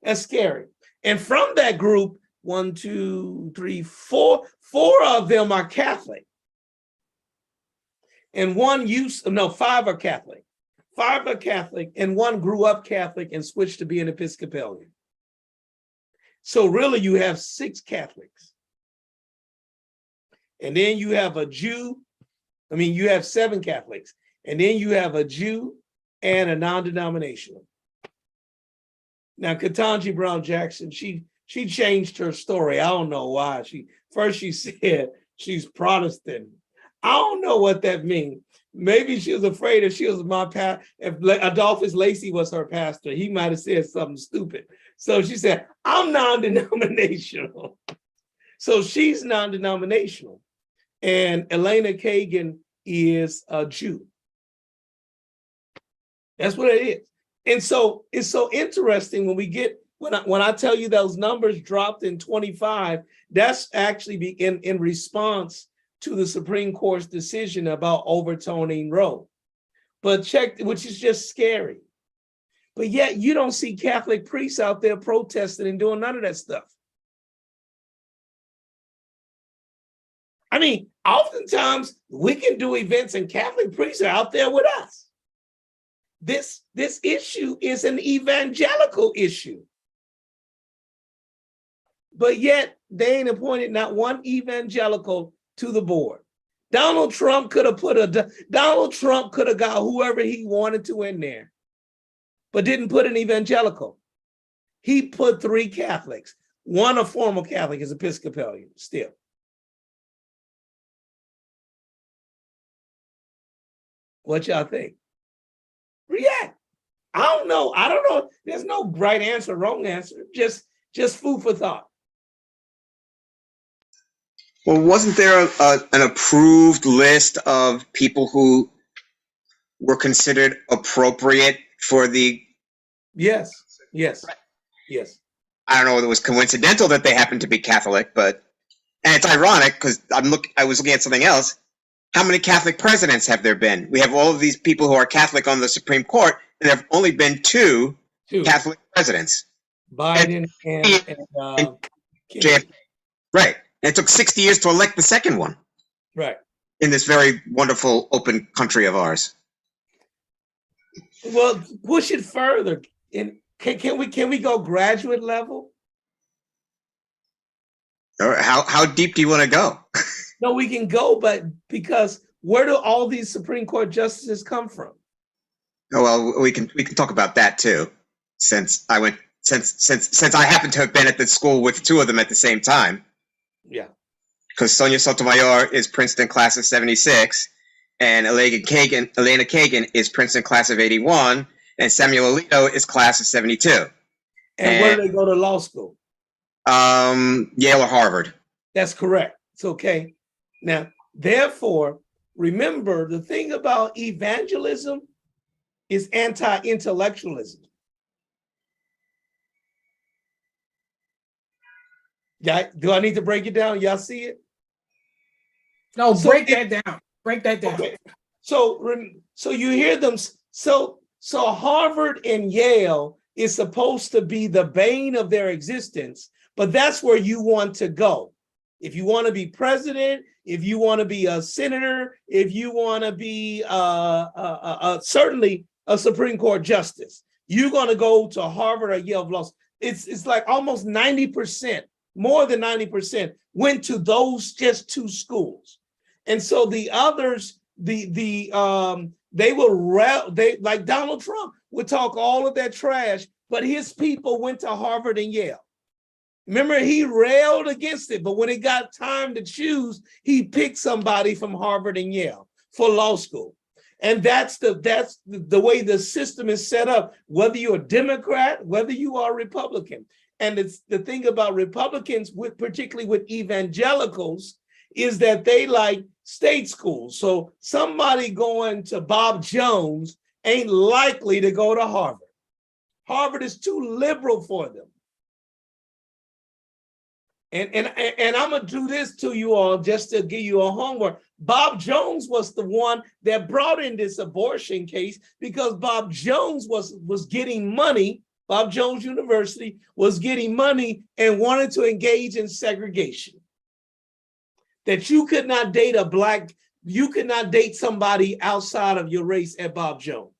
That's scary. And from that group, 1, 2, 3, 4 of them are Catholic. And 5 are Catholic. 5 are Catholic, and 1 grew up Catholic and switched to be an Episcopalian. So really you have 6 Catholics. And then you have a Jew. You have 7 Catholics. And then you have a Jew and a non-denominational. Now, Ketanji Brown Jackson, she changed her story. I don't know why. She said she's Protestant. I don't know what that means. Maybe she was afraid if she was if Adolphus Lacey was her pastor, he might have said something stupid. So she said, I'm non-denominational. So she's non-denominational. And Elena Kagan is a Jew. That's what it is. And so it's so interesting when I tell you those numbers dropped in 25, that's actually in response to the Supreme Court's decision about overturning Roe. But which is just scary. But yet you don't see Catholic priests out there protesting and doing none of that stuff. Oftentimes we can do events and Catholic priests are out there with us. This issue is an evangelical issue. But yet they ain't appointed not one evangelical to the board. Donald Trump could have got whoever he wanted to in there, but didn't put an evangelical. He put 3 Catholics. 1 a former Catholic is Episcopalian still. What y'all think? React. I don't know. There's no right answer, wrong answer. Just food for thought. Well, wasn't there an approved list of people who were considered appropriate for the? Yes. I don't know whether it was coincidental that they happened to be Catholic, and it's ironic because I was looking at something else. How many Catholic presidents have there been? We have all of these people who are Catholic on the Supreme Court, and there have only been two Catholic presidents. Biden and JFK. Right. And it took 60 years to elect the second one. Right. In this very wonderful open country of ours. Well, push it further. Can we go graduate level? Or how deep do you want to go? No, we can go, but because where do all these Supreme Court justices come from? Oh, well, we can talk about that too, since I happen to have been at the school with two of them at the same time. Yeah. Because Sonia Sotomayor is Princeton class of 76, and Elena Kagan is Princeton class of 81, and Samuel Alito is class of 72. And where do they go to law school? Yale or Harvard. That's correct. It's okay. Now, therefore, remember the thing about evangelism is anti-intellectualism. Yeah, do I need to break it down? Y'all see it? No, break that down. Break that down. Okay. So you hear them. So Harvard and Yale is supposed to be the bane of their existence, but that's where you want to go. If you want to be president, if you want to be a senator, if you want to be certainly a Supreme Court justice, you're going to go to Harvard or Yale Law School. It's like almost 90%, more than 90% went to those just two schools. And so the others, they like Donald Trump would talk all of that trash, but his people went to Harvard and Yale. Remember, he railed against it, but when it got time to choose, he picked somebody from Harvard and Yale for law school. And that's the way the system is set up, whether you're a Democrat, whether you are a Republican. And it's the thing about Republicans, particularly with evangelicals, is that they like state schools. So somebody going to Bob Jones ain't likely to go to Harvard. Harvard is too liberal for them. And I'm gonna do this to you all just to give you a homework. Bob Jones was the one that brought in this abortion case because Bob Jones was getting money. Bob Jones University was getting money and wanted to engage in segregation. That you could not date you could not date somebody outside of your race at Bob Jones.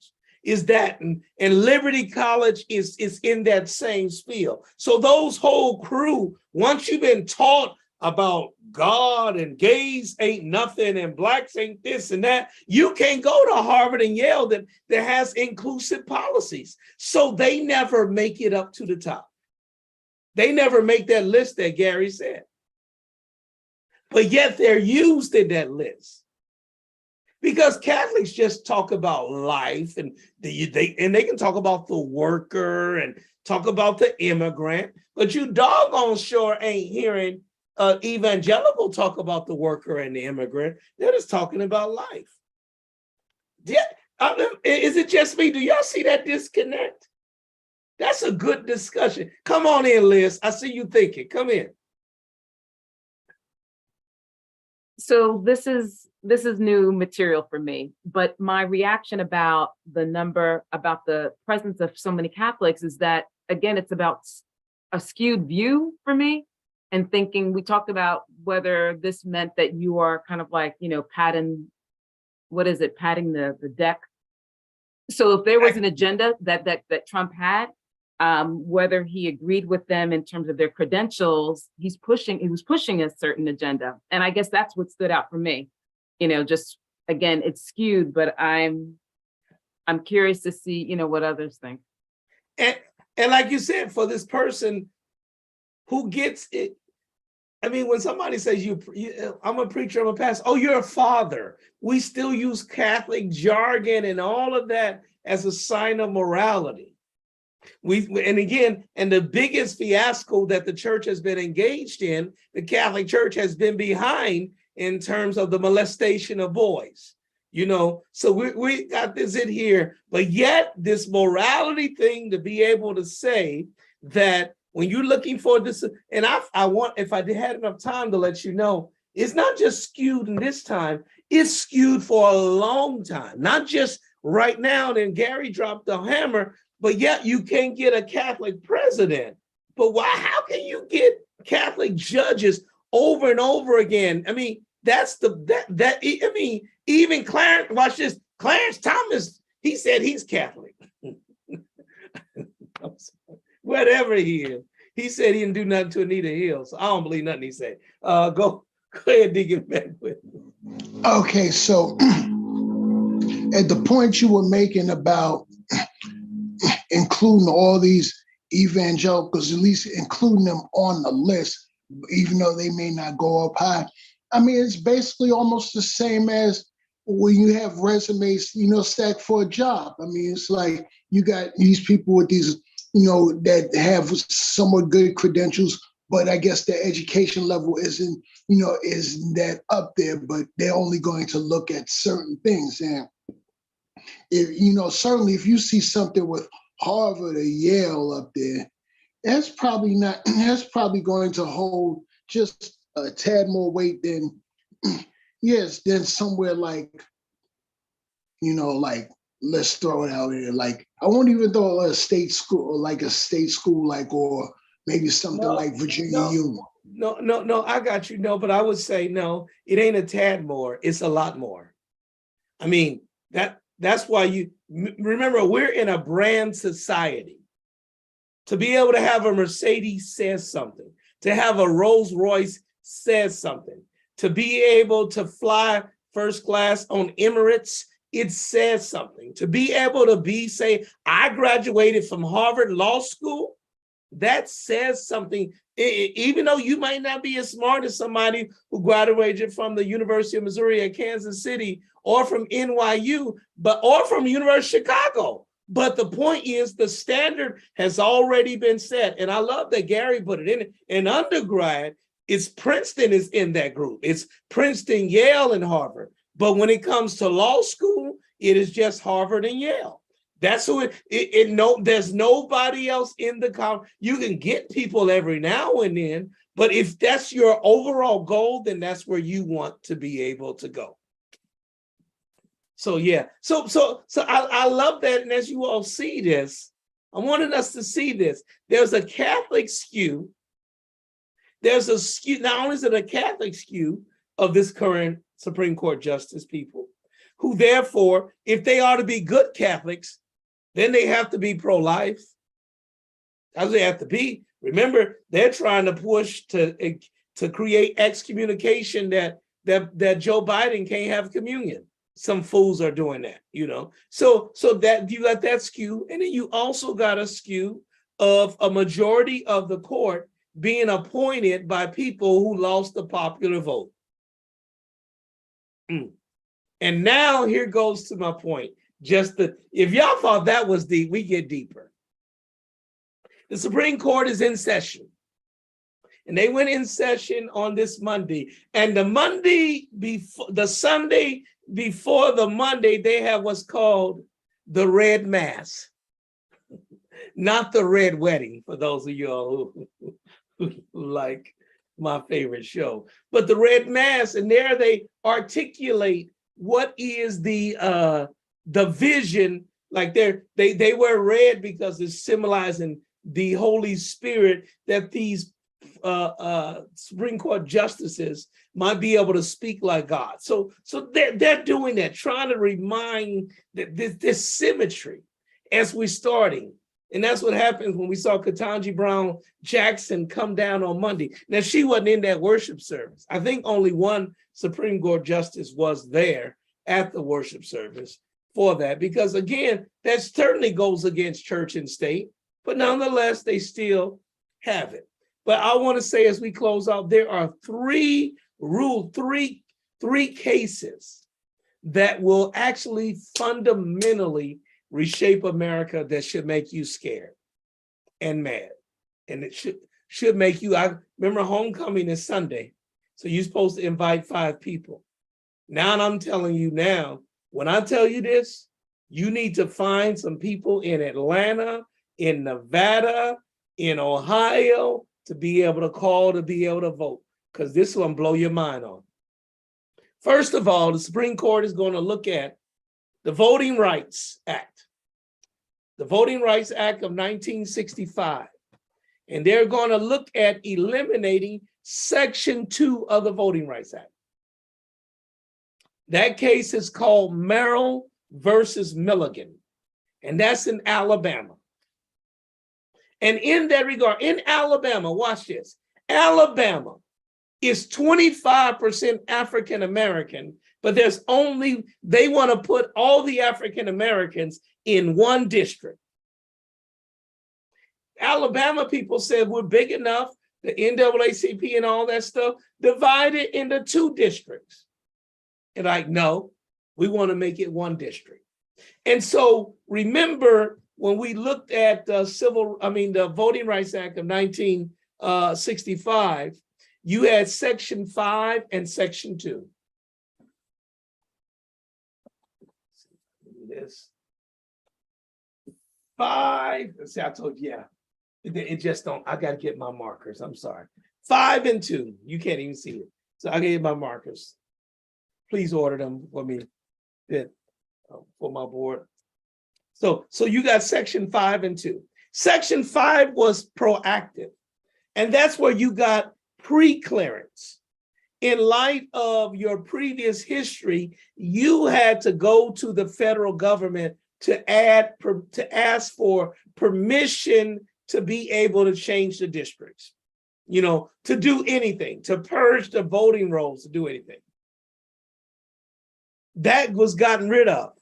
Is that, and Liberty College is in that same spiel. So those whole crew, once you've been taught about God and gays ain't nothing and blacks ain't this and that, you can't go to Harvard and Yale that has inclusive policies. So they never make it up to the top. They never make that list that Gary said. But yet they're used in that list. Because Catholics just talk about life and they can talk about the worker and talk about the immigrant, but you doggone sure ain't hearing evangelical talk about the worker and the immigrant. They're just talking about life. Yeah, is it just me? Do y'all see that disconnect? That's a good discussion. Come on in, Liz. I see you thinking. Come in. So this is new material for me, but my reaction about the presence of so many Catholics is that, again, it's about a skewed view for me and thinking, we talked about whether this meant that you are kind of like, padding the deck. So if there was an agenda that Trump had, whether he agreed with them in terms of their credentials, he was pushing a certain agenda. And I guess that's what stood out for me. Just again, it's skewed, but I'm curious to see, what others think. And like you said, for this person who gets it, I mean, when somebody says I'm a preacher, I'm a pastor, oh, you're a father. We still use Catholic jargon and all of that as a sign of morality. And the biggest fiasco that the church has been engaged in, the Catholic Church has been behind in terms of the molestation of boys, so we got this in here, but yet this morality thing to be able to say that when you're looking for this, and I want, if I had enough time to let you know, it's not just skewed in this time, it's skewed for a long time, not just right now. And Gary dropped the hammer, but yet you can't get a Catholic president. But why? How can you get Catholic judges over and over again? I mean, even Clarence, watch this, Clarence Thomas, he said he's Catholic. Whatever he is. He said he didn't do nothing to Anita Hill, so I don't believe nothing he said. Go ahead, Deacon Beckwith. Okay, so at the point you were making about including all these evangelicals, at least including them on the list, even though they may not go up high, I mean, it's basically almost the same as when you have resumes, stacked for a job. I mean, it's like you got these people with these, that have somewhat good credentials, but I guess their education level isn't that up there, but they're only going to look at certain things. And if, certainly if you see something with Harvard or Yale up there, that's probably going to hold just a tad more weight than, than somewhere like, let's throw it out here. Like, I won't even throw a state school, or maybe something like Virginia Union. No, I got you. No, but I would say, no, it ain't a tad more. It's a lot more. I mean, that's why you remember, we're in a brand society. To be able to have a Mercedes says something. To have a Rolls Royce says something. To be able to fly first class on Emirates, it says something. To be able to say, I graduated from Harvard Law School, that says something. Even though you might not be as smart as somebody who graduated from the University of Missouri at Kansas City, or from NYU, or from University of Chicago. But the point is, the standard has already been set. And I love that Gary put it in undergrad. It's Princeton is in that group. It's Princeton, Yale, and Harvard. But when it comes to law school, it is just Harvard and Yale. That's who there's nobody else in the college. You can get people every now and then, but if that's your overall goal, then that's where you want to be able to go. So yeah, so I love that. And as you all see this, I wanted us to see this. There's a Catholic skew. There's a skew, not only is it a Catholic skew of this current Supreme Court justice people, who therefore, if they are to be good Catholics, then they have to be pro-life. As they have to be. Remember, they're trying to push to create excommunication that Joe Biden can't have communion. Some fools are doing that, So that you got that skew, and then you also got a skew of a majority of the court being appointed by people who lost the popular vote. And now here goes to my point. If y'all thought that was deep, we get deeper. The Supreme Court is in session. And they went in session on this Monday. And the Sunday before the Monday, they have what's called the Red Mass. Not the Red Wedding, for those of you all who like my favorite show. But the Red Mass, and there they articulate what is the vision. Like they wear red because it's symbolizing the Holy Spirit, that these Supreme Court justices might be able to speak like God. So they're doing that, trying to remind that this symmetry as we're starting. And that's what happens when we saw Ketanji Brown Jackson come down on Monday. Now, she wasn't in that worship service. I think only one Supreme Court justice was there at the worship service for that, because again, that certainly goes against church and state, but nonetheless, they still have it. But I want to say, as we close out, there are three cases that will actually fundamentally reshape America that should make you scared and mad. And it should make you, I remember homecoming is Sunday. So you're supposed to invite 5 people. Now I'm telling you now, when I tell you this, you need to find some people in Atlanta, in Nevada, in Ohio, to be able to call, to be able to vote, because this one blow your mind on. First of all, the Supreme Court is going to look at the Voting Rights Act. The Voting Rights Act of 1965. And they're going to look at eliminating Section 2 of the Voting Rights Act. That case is called Merrill versus Milligan, and that's in Alabama. And in that regard, in Alabama, watch this, Alabama is 25% African American, but there's only, they want to put all the African Americans in one district. Alabama people said we're big enough, the NAACP and all that stuff, divided into 2 districts. And like, no, we want to make it 1 district. And so remember when we looked at the Voting Rights Act of 1965, you had Section 5 and Section 2. This 5, see, I told you, yeah, it just don't, I got to get my markers. I'm sorry. 5 and 2, you can't even see it. So I gave my markers. Please order them for me for my board. So you got Section 5 and 2. Section 5 was proactive, and that's where you got pre-clearance. In light of your previous history, you had to go to the federal government to ask for permission to be able to change the districts, to do anything, to purge the voting rolls, to do anything. That was gotten rid of.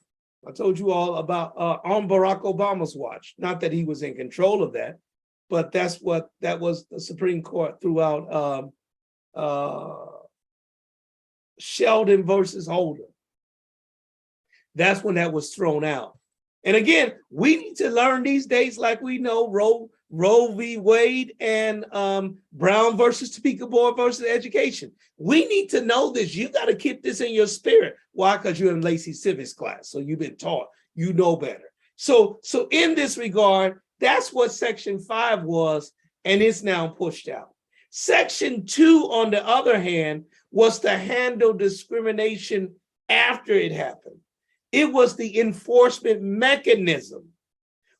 I told you all about on Barack Obama's watch. Not that he was in control of that, but that was the Supreme Court throughout Sheldon versus Holder. That's when that was thrown out. And again, we need to learn these days, like we know Roe v. Wade and Brown versus Topeka Board versus Education. We need to know this. You got to keep this in your spirit. Why? Because you're in Lacey's civics class. So you've been taught, you know better. So in this regard, that's what Section 5 was, and it's now pushed out. Section 2, on the other hand, was to handle discrimination after it happened. It was the enforcement mechanism,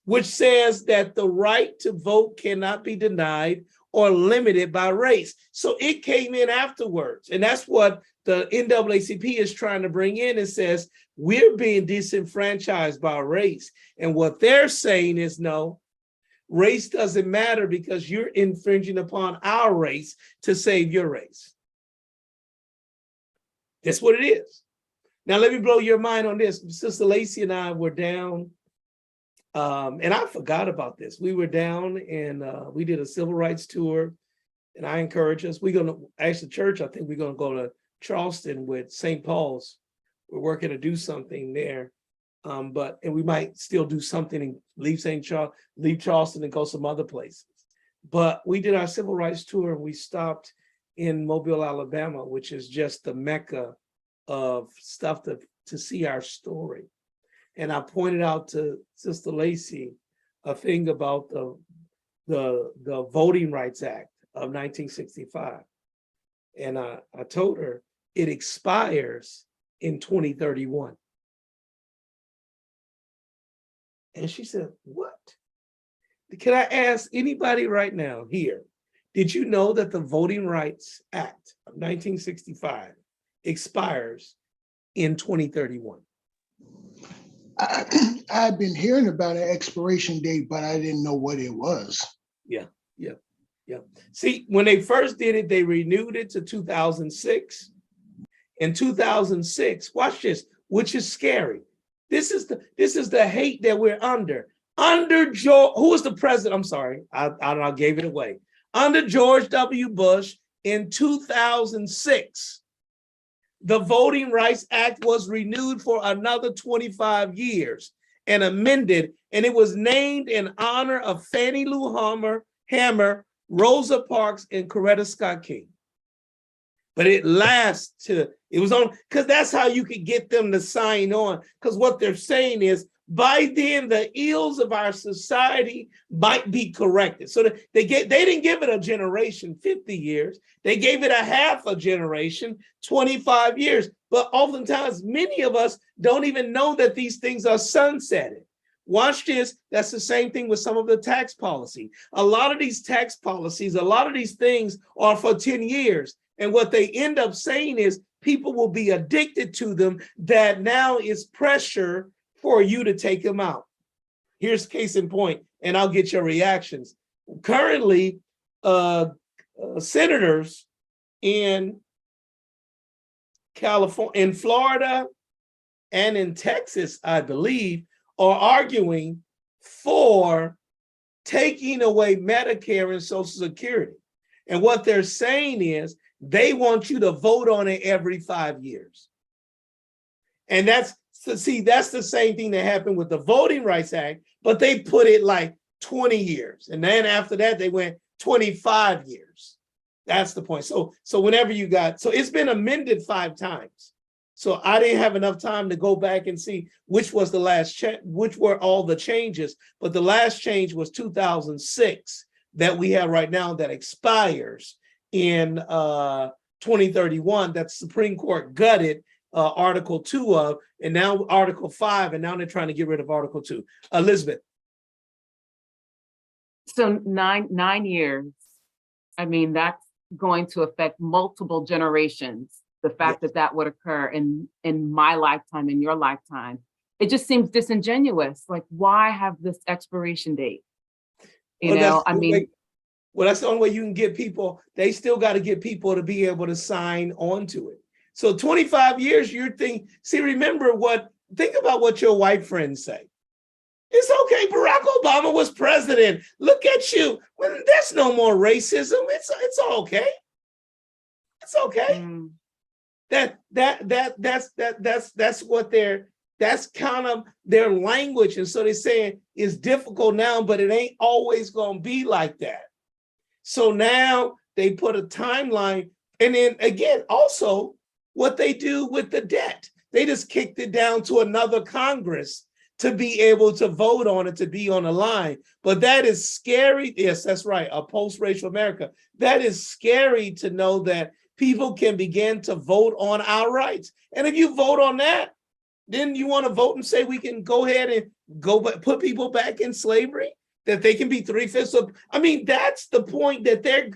which says that the right to vote cannot be denied or limited by race. So it came in afterwards. And that's what the NAACP is trying to bring in. It says, we're being disenfranchised by race. And what they're saying is, no, race doesn't matter because you're infringing upon our race to save your race. That's what it is. Now, let me blow your mind on this. Sister Lacey and I were down, and I forgot about this. We were down and we did a civil rights tour, and I encourage us. We're going to, as a church, I think we're going to go to Charleston with St. Paul's. We're working to do something there, and we might still do something and leave Charleston and go some other places. But we did our civil rights tour, and we stopped in Mobile, Alabama, which is just the Mecca of stuff to see our story. And I pointed out to Sister Lacey a thing about the Voting Rights Act of 1965. And I told her it expires in 2031. And she said, what? Can I ask anybody right now here, did you know that the Voting Rights Act of 1965 expires in 2031? I've been hearing about an expiration date, but I didn't know what it was. Yeah. See, when they first did it, they renewed it to 2006. In 2006, watch this, which is scary. This is the hate that we're under. Under George, who was the president? I'm sorry, I gave it away. Under George W. Bush in 2006, the Voting Rights Act was renewed for another 25 years and amended, and it was named in honor of Fannie Lou Hamer, Rosa Parks, and Coretta Scott King. But it lasts to, it was on, because that's how you could get them to sign on. Because what they're saying is, by then the ills of our society might be corrected. So they didn't give it a generation, 50 years. They gave it a half a generation, 25 years. But oftentimes, many of us don't even know that these things are sunsetted. Watch this. That's the same thing with some of the tax policy. A lot of these tax policies, a lot of these things are for 10 years. And what they end up saying is people will be addicted to them, that now is pressure for you to take them out. Here's case in point, and I'll get your reactions. Currently, senators in California, in Florida, and in Texas, I believe, are arguing for taking away Medicare and Social Security. And what they're saying is they want you to vote on it every 5 years. And that's the same thing that happened with the Voting Rights Act, but they put it like 20 years. And then after that, they went 25 years. That's the point. So whenever you got, so it's been amended 5 times. So I didn't have enough time to go back and see which was the last which were all the changes. But the last change was 2006 that we have right now that expires in 2031, that the Supreme Court gutted Article 2 of, and now Article 5, and now they're trying to get rid of Article 2. Elizabeth. So nine years, I mean, that's going to affect multiple generations. The fact that would occur in my lifetime, in your lifetime, it just seems disingenuous. Like, why have this expiration date? Well, that's the only way you can get people. They still got to get people to be able to sign on to it. So 25 years, you're thinking, think about what your white friends say. It's okay, Barack Obama was president. Look at you. Well, there's no more racism. It's okay. It's okay. That's kind of their language. And so they're saying it's difficult now, but it ain't always gonna be like that. So now they put a timeline. And then again, also what they do with the debt, they just kicked it down to another Congress to be able to vote on it, to be on the line. But that is scary. Yes, that's right. A post-racial America. That is scary to know that people can begin to vote on our rights. And if you vote on that, then you want to vote and say we can go ahead and put people back in slavery, that they can be 3/5 of. I mean, that's the point, that they're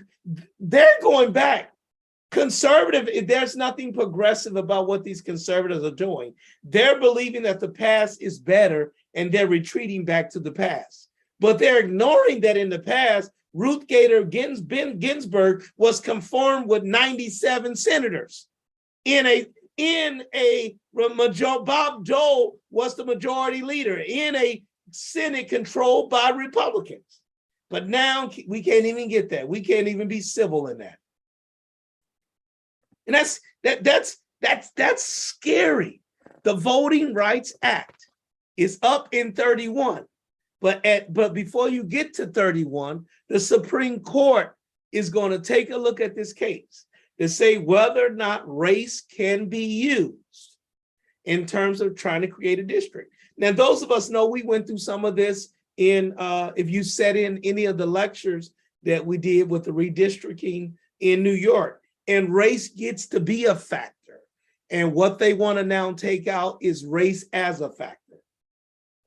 going back. Conservative, there's nothing progressive about what these conservatives are doing. They're believing that the past is better and they're retreating back to the past. But they're ignoring that in the past, Ruth Bader Ginsburg was confirmed with 97 senators. Bob Dole was the majority leader in a Senate controlled by Republicans. But now we can't even get that. We can't even be civil in that. And that's scary. The Voting Rights Act is up in 31. But before you get to 31, the Supreme Court is going to take a look at this case to say whether or not race can be used in terms of trying to create a district. Now, those of us know we went through some of this if you sat in any of the lectures that we did with the redistricting in New York, and race gets to be a factor. And what they want to now take out is race as a factor.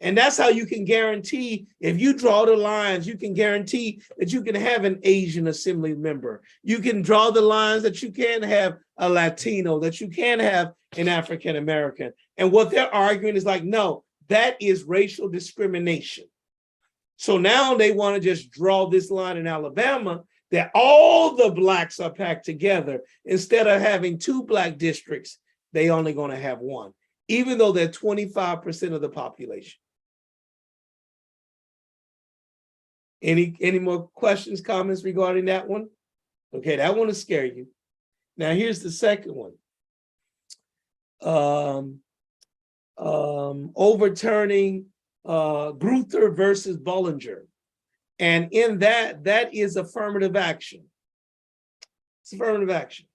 And that's how you can guarantee, if you draw the lines, you can guarantee that you can have an Asian assembly member. You can draw the lines that you can have a Latino, that you can have an African American. And what they're arguing is like, no, that is racial discrimination. So now they want to just draw this line in Alabama that all the blacks are packed together. Instead of having 2 black districts, they only going to have 1, even though they're 25% of the population. Any more questions, comments regarding that one? Okay, that one will scare you. Now here's the second one. Overturning Gruther versus Bollinger. And in that is affirmative action. It's affirmative action.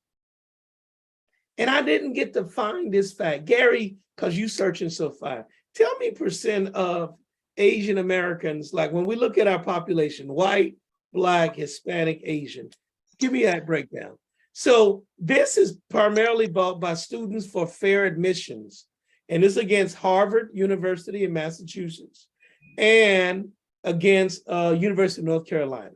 And I didn't get to find this fact. Gary, because you searching so far. tell me percent of Asian Americans, like when we look at our population, white, Black, Hispanic, Asian, give me that breakdown. So this is primarily bought by Students for Fair Admissions, and this against Harvard University in Massachusetts and against University of North Carolina.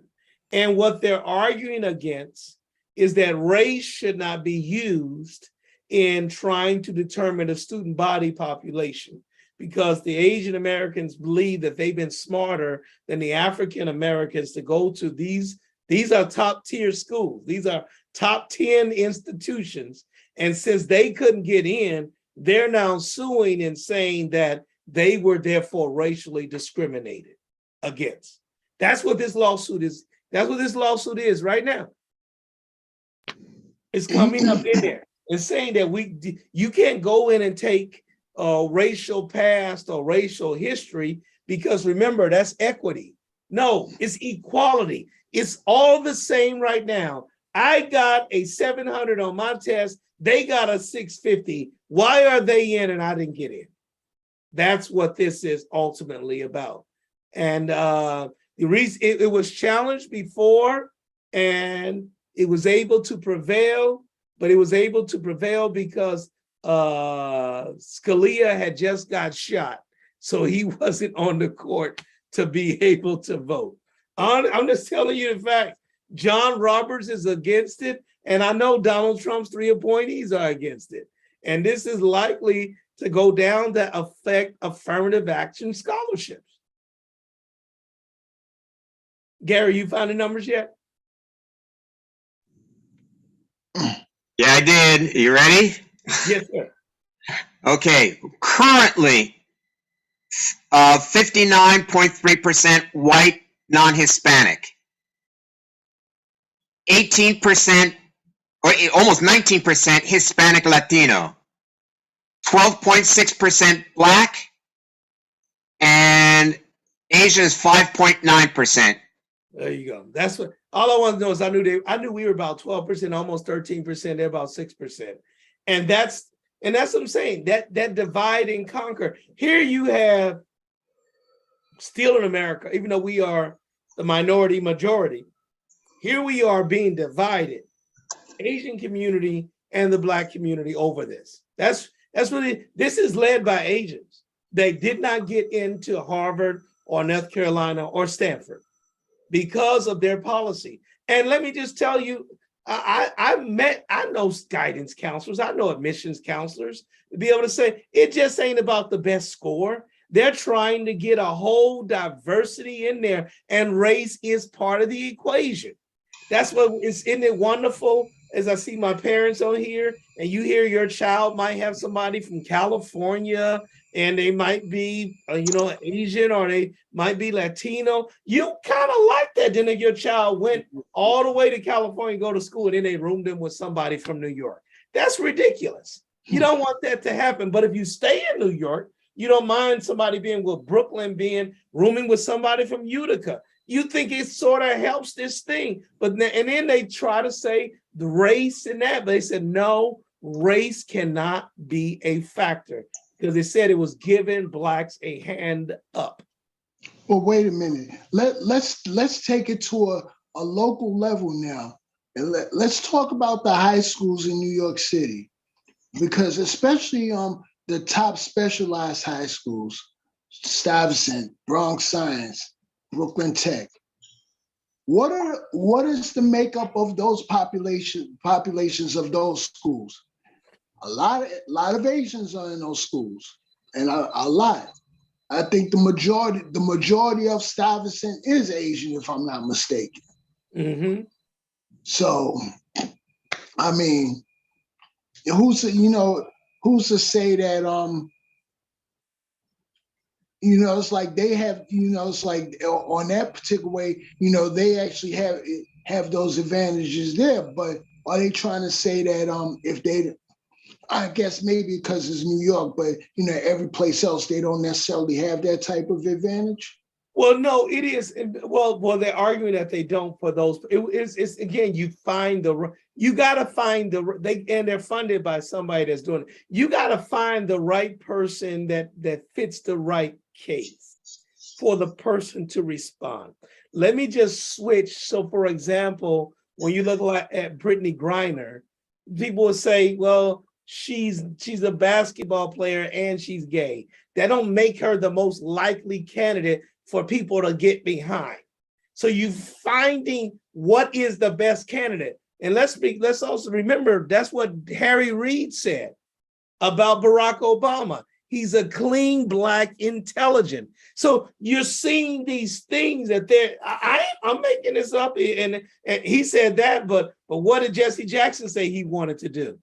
And what they're arguing against is that race should not be used in trying to determine the student body population, because the Asian Americans believe that they've been smarter than the African Americans to go to these are top tier schools. These are top 10 institutions. And since they couldn't get in, they're now suing and saying that they were therefore racially discriminated against. That's what this lawsuit is. That's what this lawsuit is right now. It's coming up in there. It's saying that you can't go in and take racial past or racial history, because remember, that's equity. No, it's equality. It's all the same right now. I got a 700 on my test. They got a 650. Why are they in and I didn't get in? That's what this is ultimately about. And the reason it was challenged before and it was able to prevail, but it was able to prevail because Scalia had just got shot. So he wasn't on the court to be able to vote. I'm just telling you the fact. John Roberts is against it. And I know Donald Trump's 3 appointees are against it. And this is likely to go down to affect affirmative action scholarships. Gary, you found the numbers yet? Yeah, I did. You ready? Yes, sir. Okay. Currently, 59.3% white, non-Hispanic. 18% or almost 19% Hispanic Latino. 12.6% Black, and Asian is 5.9%. There you go. That's what all I want to know is I knew we were about 12%, almost 13%, they're about 6%. And that's what I'm saying. That divide and conquer. Here you have still in America, even though we are the minority majority, here we are being divided, Asian community and the Black community over this. That's what this is led by Asians. They did not get into Harvard or North Carolina or Stanford because of their policy. And let me just tell you, I know guidance counselors, I know admissions counselors to be able to say, it just ain't about the best score. They're trying to get a whole diversity in there, and race is part of the equation. That's what isn't it wonderful as I see my parents on here, and you hear your child might have somebody from California, and they might be, Asian, or they might be Latino. You kind of like that. Then if your child went all the way to California, go to school, and then they roomed in with somebody from New York. That's ridiculous. You don't want that to happen. But if you stay in New York, you don't mind somebody being with Brooklyn, rooming with somebody from Utica. You think it sort of helps this thing. And then they try to say the race and that, but they said, no, race cannot be a factor, because they said it was giving Blacks a hand up. Well, wait a minute. Let's take it to a local level now. And let's talk about the high schools in New York City, because especially the top specialized high schools, Stuyvesant, Bronx Science, Brooklyn Tech. What is the makeup of those populations of those schools? A lot of Asians are in those schools, and a lot. I think the majority of Stuyvesant is Asian, if I'm not mistaken. Mm-hmm. So, I mean, who's to say that it's like they have, it's like on that particular way, they actually have those advantages there. But are they trying to say that if they, I guess maybe because it's New York, but every place else they don't necessarily have that type of advantage? Well, no, it is. Well, they're arguing that they don't for those. It's again, you find You got to find and they're funded by somebody that's doing it. You got to find the right person that fits the right case for the person to respond. Let me just switch. So for example, when you look at Brittany Griner, people will say, well, she's a basketball player and she's gay. That don't make her the most likely candidate for people to get behind. So you finding what is the best candidate. And let's also remember that's what Harry Reid said about Barack Obama. He's a clean, Black, intelligent. So you're seeing these things that I'm making this up, and he said that, but what did Jesse Jackson say he wanted to do?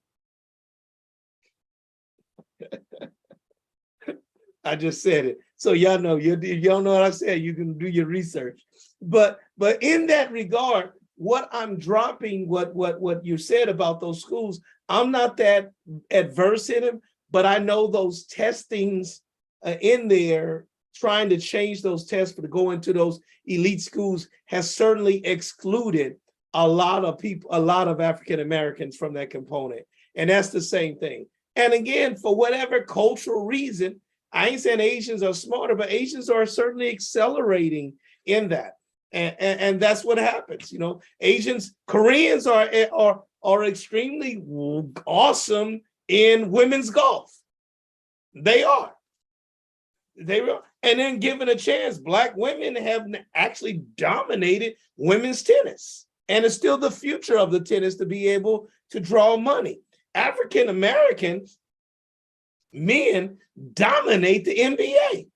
I just said it. So y'all know, y'all know what I said, you can do your research. But in that regard, what I'm dropping, what you said about those schools, I'm not that adverse in them, but I know those testings in there, trying to change those tests to go into those elite schools has certainly excluded a lot of people, a lot of African Americans from that component. And that's the same thing. And again, for whatever cultural reason, I ain't saying Asians are smarter, but Asians are certainly accelerating in that. And that's what happens. You know, Asians, Koreans are extremely awesome in women's golf. They are. And then given a chance, Black women have actually dominated women's tennis. And it's still the future of the tennis to be able to draw money. African American men dominate the NBA.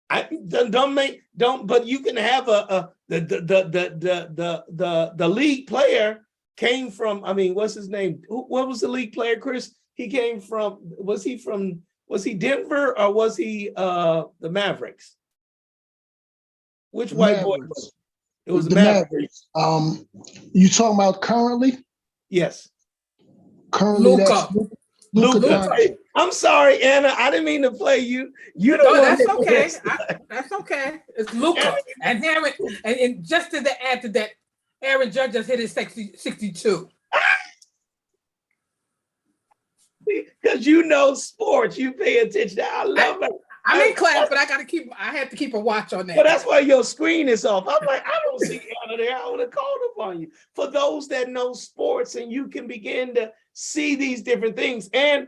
But you can have the league player came from, I mean, what's his name? What was the league player, Chris? He came from, was he Denver or was he the Mavericks? Which white boy was it? It was the Mavericks. You talking about currently? Yes. Currently, Luka. I'm sorry, Anna. I didn't mean to play you. You know that's okay. That's okay. It's Luka. And just to add to that, Aaron Judge just hit his 62. Because you know sports, you pay attention. I love it. I'm in class, but I have to keep a watch on that. But that's why your screen is off. I'm like, I don't see Anna there. I would have called upon you. For those that know sports, and you can begin to see these different things. And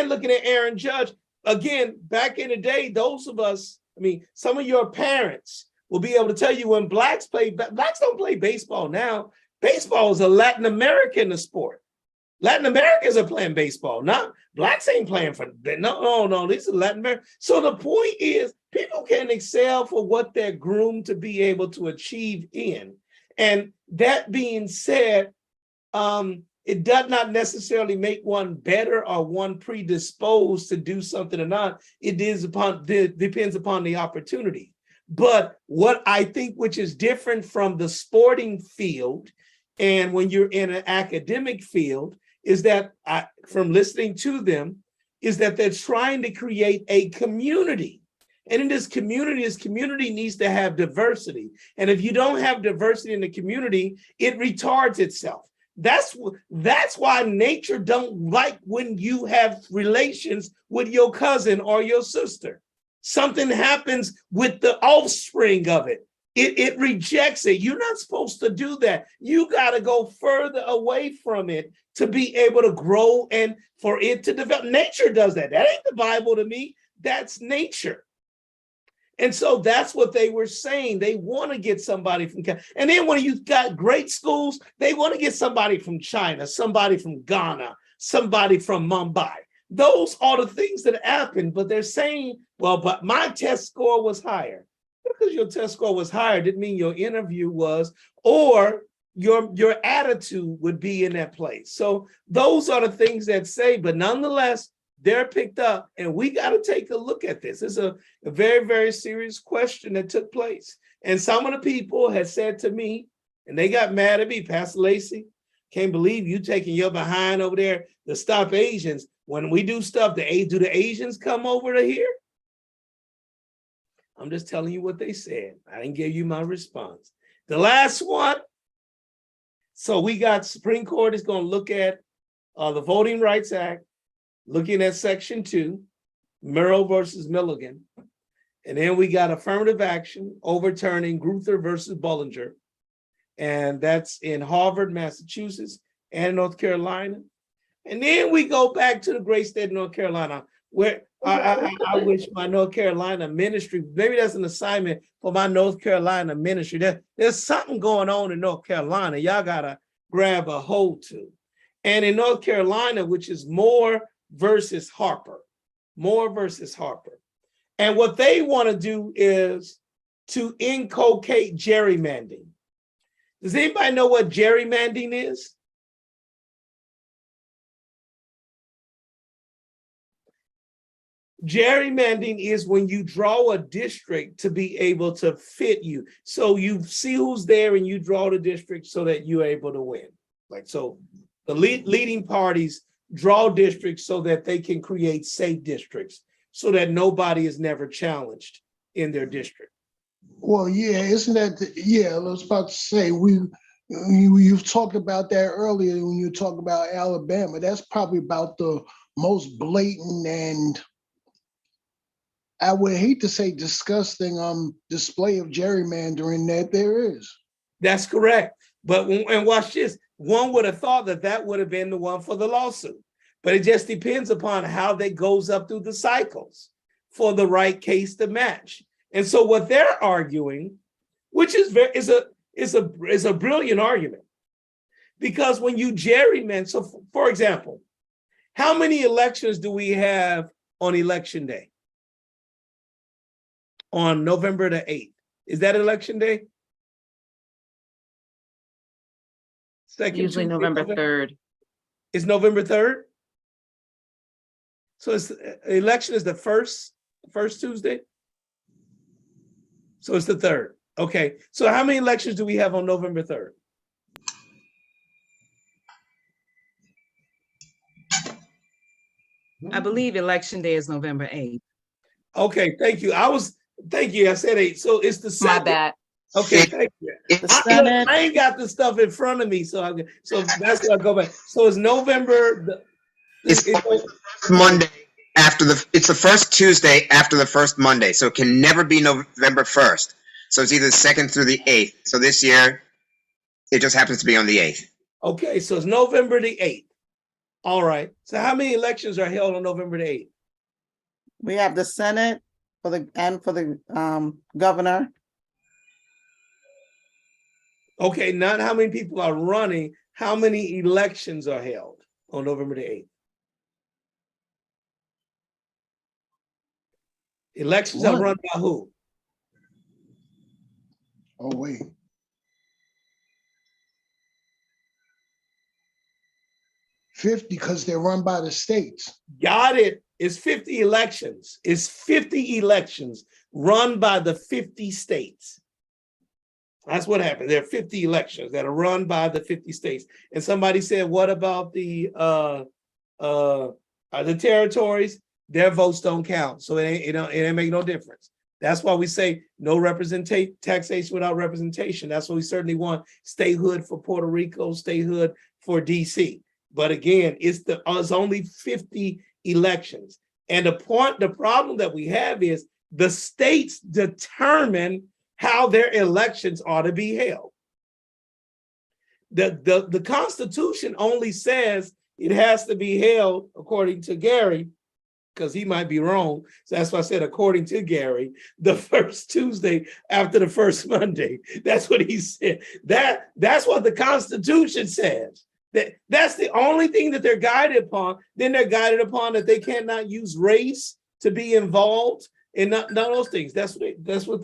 looking at Aaron Judge, again, back in the day, those of us, I mean, some of your parents will be able to tell you when Blacks don't play baseball now. Baseball is a Latin American sport. Latin Americans are playing baseball, not Blacks ain't playing for no. These are Latin American. So the point is, people can excel for what they're groomed to be able to achieve in. And that being said, it does not necessarily make one better or one predisposed to do something or not. It depends upon the opportunity. But what I think, which is different from the sporting field, and when you're in an academic field, is that from listening to them, is that they're trying to create a community. And in this community needs to have diversity. And if you don't have diversity in the community, it retards itself. That's why nature don't like when you have relations with your cousin or your sister. Something happens with the offspring of it. It rejects it. You're not supposed to do that. You got to go further away from it to be able to grow and for it to develop. Nature does that. That ain't the Bible to me. That's nature. And so that's what they were saying. They want to get somebody from, and then when you've got great schools, they want to get somebody from China, somebody from Ghana, somebody from Mumbai. Those are the things that happen, but they're saying, well, but my test score was higher. Because your test score was higher didn't mean your interview was, or your attitude would be in that place. So those are the things that say, but nonetheless, they're picked up, and we got to take a look at this. It's a very, very serious question that took place. And some of the people had said to me, and they got mad at me, Pastor Lacey, can't believe you taking your behind over there to stop Asians. When we do stuff, do the Asians come over to here? I'm just telling you what they said. I didn't give you my response. The last one, So we got Supreme Court is going to look at the Voting Rights Act, looking at Section 2, Murrow versus Milligan. And then we got affirmative action overturning Gruther versus Bollinger. And that's in Harvard, Massachusetts, and North Carolina. And then we go back to the great state of North Carolina, where I wish my North Carolina ministry, maybe that's an assignment for my North Carolina ministry. There's something going on in North Carolina. Y'all got to grab a hold to. And in North Carolina, which is Moore versus Harper. And what they want to do is to inculcate gerrymandering. Does anybody know what gerrymandering is? Gerrymandering is when you draw a district to be able to fit you. So you see who's there and you draw the district so that you're able to win. Like, so the leading parties draw districts so that they can create safe districts so that nobody is never challenged in their district. Well, yeah, isn't that, yeah, I was about to say, you've talked about that earlier when you talk about Alabama. That's probably about the most blatant and, I would hate to say disgusting display of gerrymandering that there is. That's correct. But, and watch this, one would have thought that that would have been the one for the lawsuit, but it just depends upon how that goes up through the cycles for the right case to match. And so what they're arguing, which is a brilliant argument, because when you gerrymander, so for example, how many elections do we have on election day? On November the 8th. Is that election day? Usually November 3rd. It's November 3rd? So it's election is the first Tuesday? So it's the 3rd. Okay. So how many elections do we have on November 3rd? I believe election day is November 8th. Okay, thank you. Thank you. I said 8. So it's the 2nd. My bad. Okay, thank you. I ain't got the stuff in front of me, so that's why I go back. So it's November. It's Monday after it's the first Tuesday after the first Monday, so it can never be November 1st. So it's either the 2nd through the 8th. So this year, it just happens to be on the 8th. Okay, so it's November the 8th. All right. So how many elections are held on November the 8th? We have the Senate for the governor. Okay, not how many people are running, how many elections are held on November the 8th? Elections are run by who? Oh, wait. $50 because they're run by the states. Got it. It's 50 elections. It's 50 elections run by the 50 states. That's what happened. There are 50 elections that are run by the 50 states. And somebody said, what about the territories? Their votes don't count. So it ain't make no difference. That's why we say no taxation without representation. That's why we certainly want statehood for Puerto Rico, statehood for DC. But again, it's only 50 elections. And the problem that we have is the states determine how their elections ought to be held. The Constitution only says it has to be held, according to Gary, because he might be wrong. So that's why I said, according to Gary, the first Tuesday after the first Monday. That's what he said. That's what the Constitution says. That's the only thing that they're guided upon. Then they're guided upon that they cannot use race to be involved in none of those things. That's what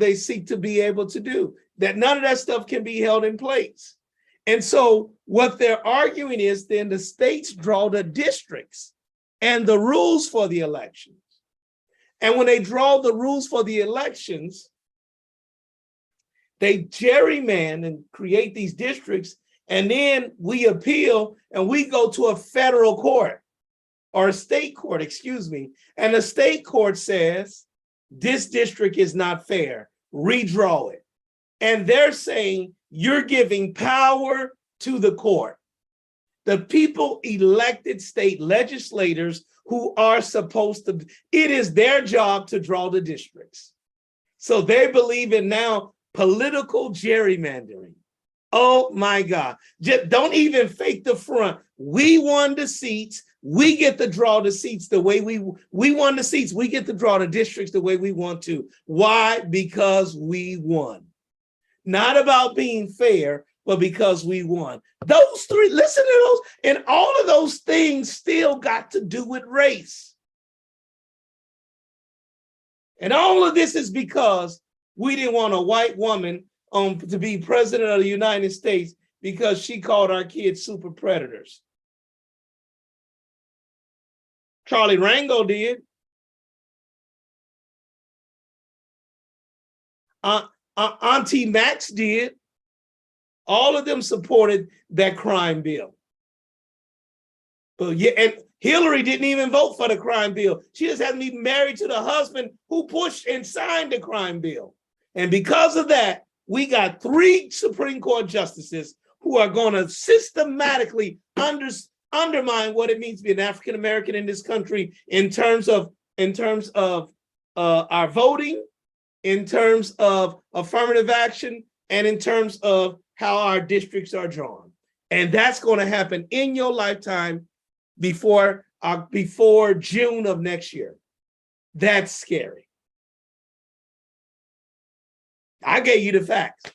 they seek to be able to do. That none of that stuff can be held in place. And so what they're arguing is then the states draw the districts and the rules for the elections. And when they draw the rules for the elections, they gerrymander and create these districts, and then we appeal and we go to a federal court or a state court, excuse me. And the state court says, this district is not fair, redraw it. And they're saying, you're giving power to the court. The people elected state legislators who are supposed to, it is their job to draw the districts. So they believe in now political gerrymandering. Oh my God. Just don't even fake the front. We won the seats. We get to draw the seats the way we won the seats. We get to draw the districts the way we want to. Why? Because we won. Not about being fair, but because we won. Those three, listen to those, and all of those things still got to do with race. And all of this is because we didn't want a white woman to be president of the United States because she called our kids super predators. Charlie Rango did. Auntie Max did. All of them supported that crime bill. But yeah, and Hillary didn't even vote for the crime bill. She just hasn't been married to the husband who pushed and signed the crime bill. And because of that, we got 3 Supreme Court justices who are going to systematically undermine what it means to be an African American in this country in terms of our voting, in terms of affirmative action, and in terms of how our districts are drawn. And that's going to happen in your lifetime before June of next year. That's scary. I gave you the facts.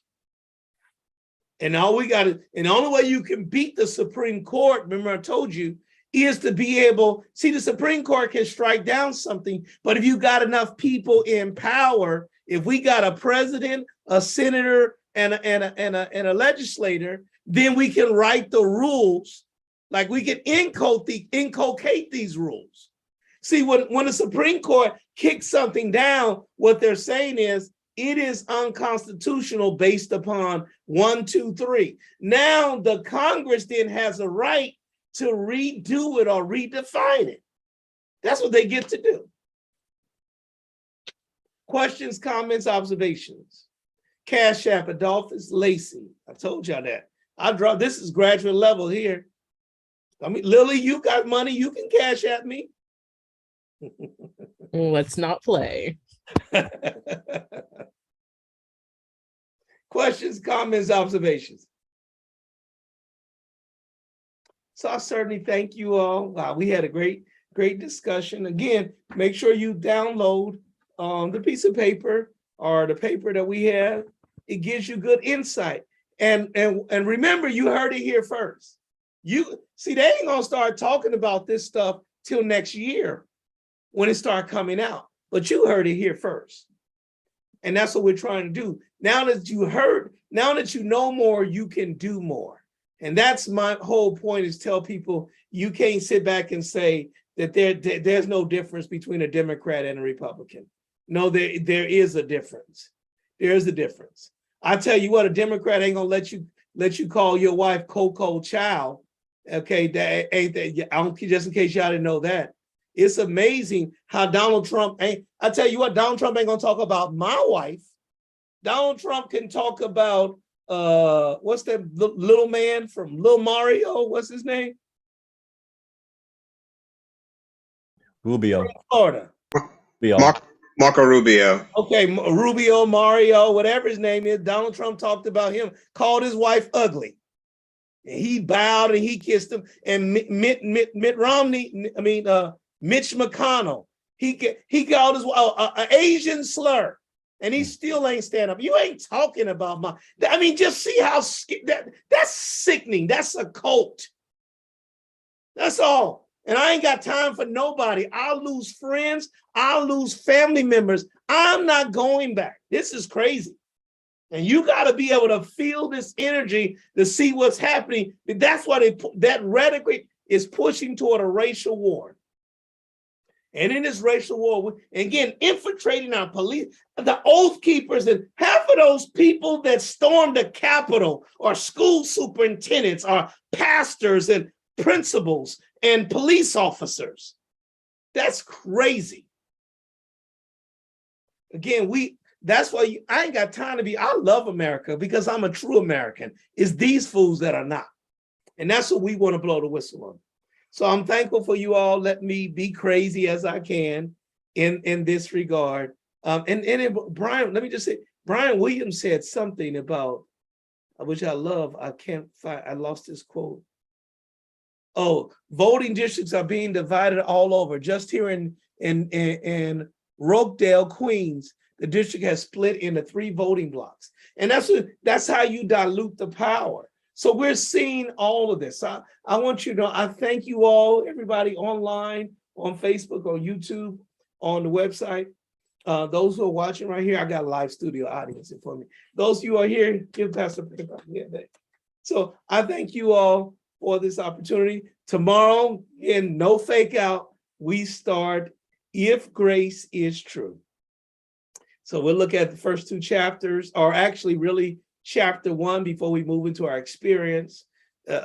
And all we got to, and the only way you can beat the Supreme Court, remember I told you, is to be able, see, the Supreme Court can strike down something, but if you got enough people in power, if we got a president, a senator, and a legislator, then we can write the rules, like we can inculcate these rules. See, when the Supreme Court kicks something down, what they're saying is it is unconstitutional based upon 1, 2, 3. Now the Congress then has a right to redo it or redefine it. That's what they get to do. Questions, comments, observations. Cash App, Adolphus Lacey. I told y'all that. This is graduate level here. I mean, Lily, you got money, you can Cash App me. Let's not play. Questions, comments, observations. So I certainly thank you all. Wow, we had a great discussion. Again, make sure you download the piece of paper or the paper that we have. It gives you good insight. And remember, you heard it here first. You see, they ain't gonna start talking about this stuff till next year when it start coming out. But you heard it here first. And that's what we're trying to do. Now that you heard, now that you know more, you can do more. And that's my whole point, is tell people you can't sit back and say that there's no difference between a Democrat and a Republican. No, there is a difference. There is a difference. I tell you what, a Democrat ain't gonna let you call your wife Coco Child. Okay, that ain't that. I don't, just in case y'all didn't know that. It's amazing how Donald Trump ain't. I tell you what, Donald Trump ain't gonna talk about my wife. Donald Trump can talk about what's that little man from Little Mario? What's his name? Rubio. Florida. Marco Rubio. Okay, Rubio, Mario, whatever his name is. Donald Trump talked about him, called his wife ugly. And he bowed and he kissed him. And Mitt Romney, Mitch McConnell, he called his an Asian slur, and he still ain't stand up. You ain't talking about just see how that's sickening. That's a cult. That's all. And I ain't got time for nobody. I'll lose friends. I'll lose family members. I'm not going back. This is crazy. And you got to be able to feel this energy to see what's happening. That's why that rhetoric is pushing toward a racial war. And in this racial war, again, infiltrating our police, the Oath Keepers, and half of those people that stormed the Capitol are school superintendents, are pastors and principals and police officers. That's crazy. Again, That's why I ain't got time to be. I love America because I'm a true American. It's these fools that are not. And that's what we want to blow the whistle on. So I'm thankful for you all. Let me be crazy as I can in this regard. Brian, let me just say, Brian Williams said something about, which I love. I can't find, I lost this quote. Oh, voting districts are being divided all over. Just here in Rokedale, Queens, the district has split into 3 voting blocks. And that's how you dilute the power. So we're seeing all of this. I want you to know, I thank you all, everybody online, on Facebook, on YouTube, on the website. Those who are watching right here, I got a live studio audience for me. Those of you who are here, give Pastor Pippa. So I thank you all for this opportunity. Tomorrow, in No Fake Out, we start If Grace Is True. So we'll look at the first 2 chapters, or actually really chapter 1 before we move into our experience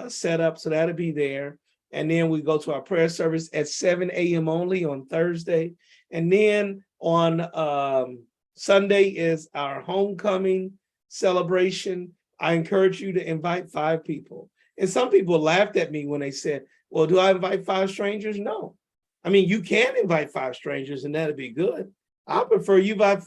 setup. So that'll be there. And then we go to our prayer service at 7 a.m. only on Thursday. And then on Sunday is our homecoming celebration. I encourage you to invite 5 people. And some people laughed at me when they said, well, do I invite 5 strangers? No. I mean, you can invite 5 strangers and that'll be good. I prefer you invite.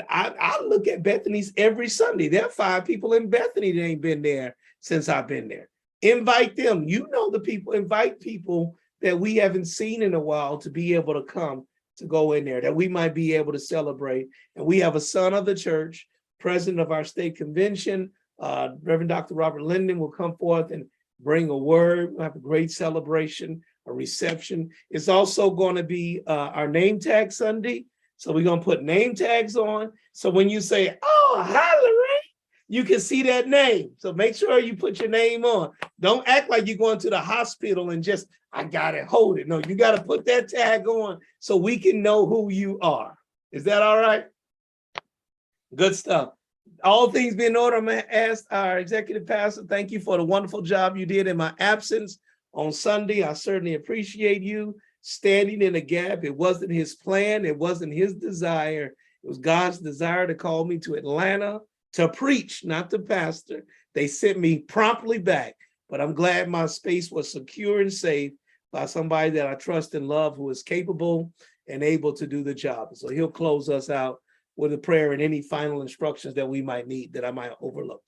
I look at Bethany's every Sunday. There are 5 people in Bethany that ain't been there since I've been there. Invite them. You know the people. Invite people that we haven't seen in a while to be able to come to go in there, that we might be able to celebrate. And we have a son of the church, president of our state convention, Reverend Dr. Robert Linden will come forth and bring a word. We'll have a great celebration, a reception. It's also going to be our name tag Sunday. So we're going to put name tags on. So when you say, oh, hi, Lorraine, you can see that name. So make sure you put your name on. Don't act like you're going to the hospital and just, I got it, hold it. No, you got to put that tag on so we can know who you are. Is that all right? Good stuff. All things being in order, I'm going to ask our executive pastor, thank you for the wonderful job you did in my absence on Sunday. I certainly appreciate you standing in the gap. It wasn't his plan. It wasn't his desire. It was God's desire to call me to Atlanta to preach, not to pastor. They sent me promptly back, but I'm glad my space was secure and safe by somebody that I trust and love, who is capable and able to do the job. So he'll close us out with a prayer and any final instructions that we might need that I might overlook.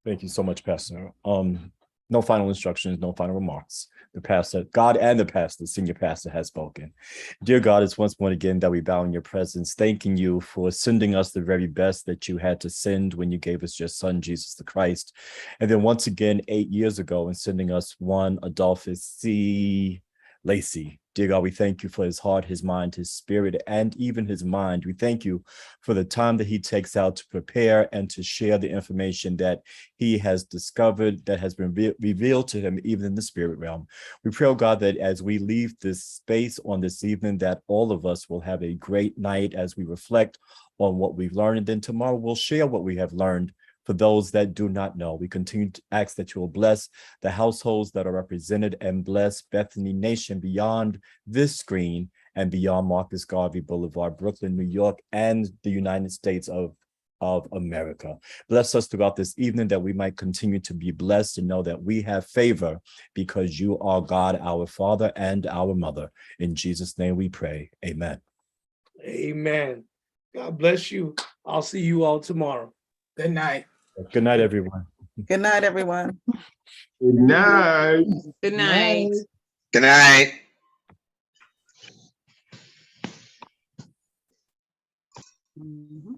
Thank you so much, Pastor. No final instructions, no final remarks. The pastor, God and the pastor, senior pastor, has spoken. Dear God, it's once more again that we bow in your presence, thanking you for sending us the very best that you had to send when you gave us your son, Jesus the Christ. And then once again, 8 years ago, in sending us one Adolphus C. Lacey. Dear God, we thank you for his heart, his mind, his spirit, and even his mind. We thank you for the time that he takes out to prepare and to share the information that he has discovered, that has been revealed to him, even in the spirit realm. We pray, oh God, that as we leave this space on this evening, that all of us will have a great night as we reflect on what we've learned. And then tomorrow we'll share what we have learned for those that do not know. We continue to ask that you will bless the households that are represented and bless Bethany Nation beyond this screen and beyond Marcus Garvey Boulevard, Brooklyn, New York, and the United States of America. Bless us throughout this evening that we might continue to be blessed and know that we have favor because you are God, our Father and our Mother. In Jesus' name we pray. Amen. Amen. God bless you. I'll see you all tomorrow. Good night. Good night, everyone. Good night, everyone. Good night. Good night. Good night. Mhm.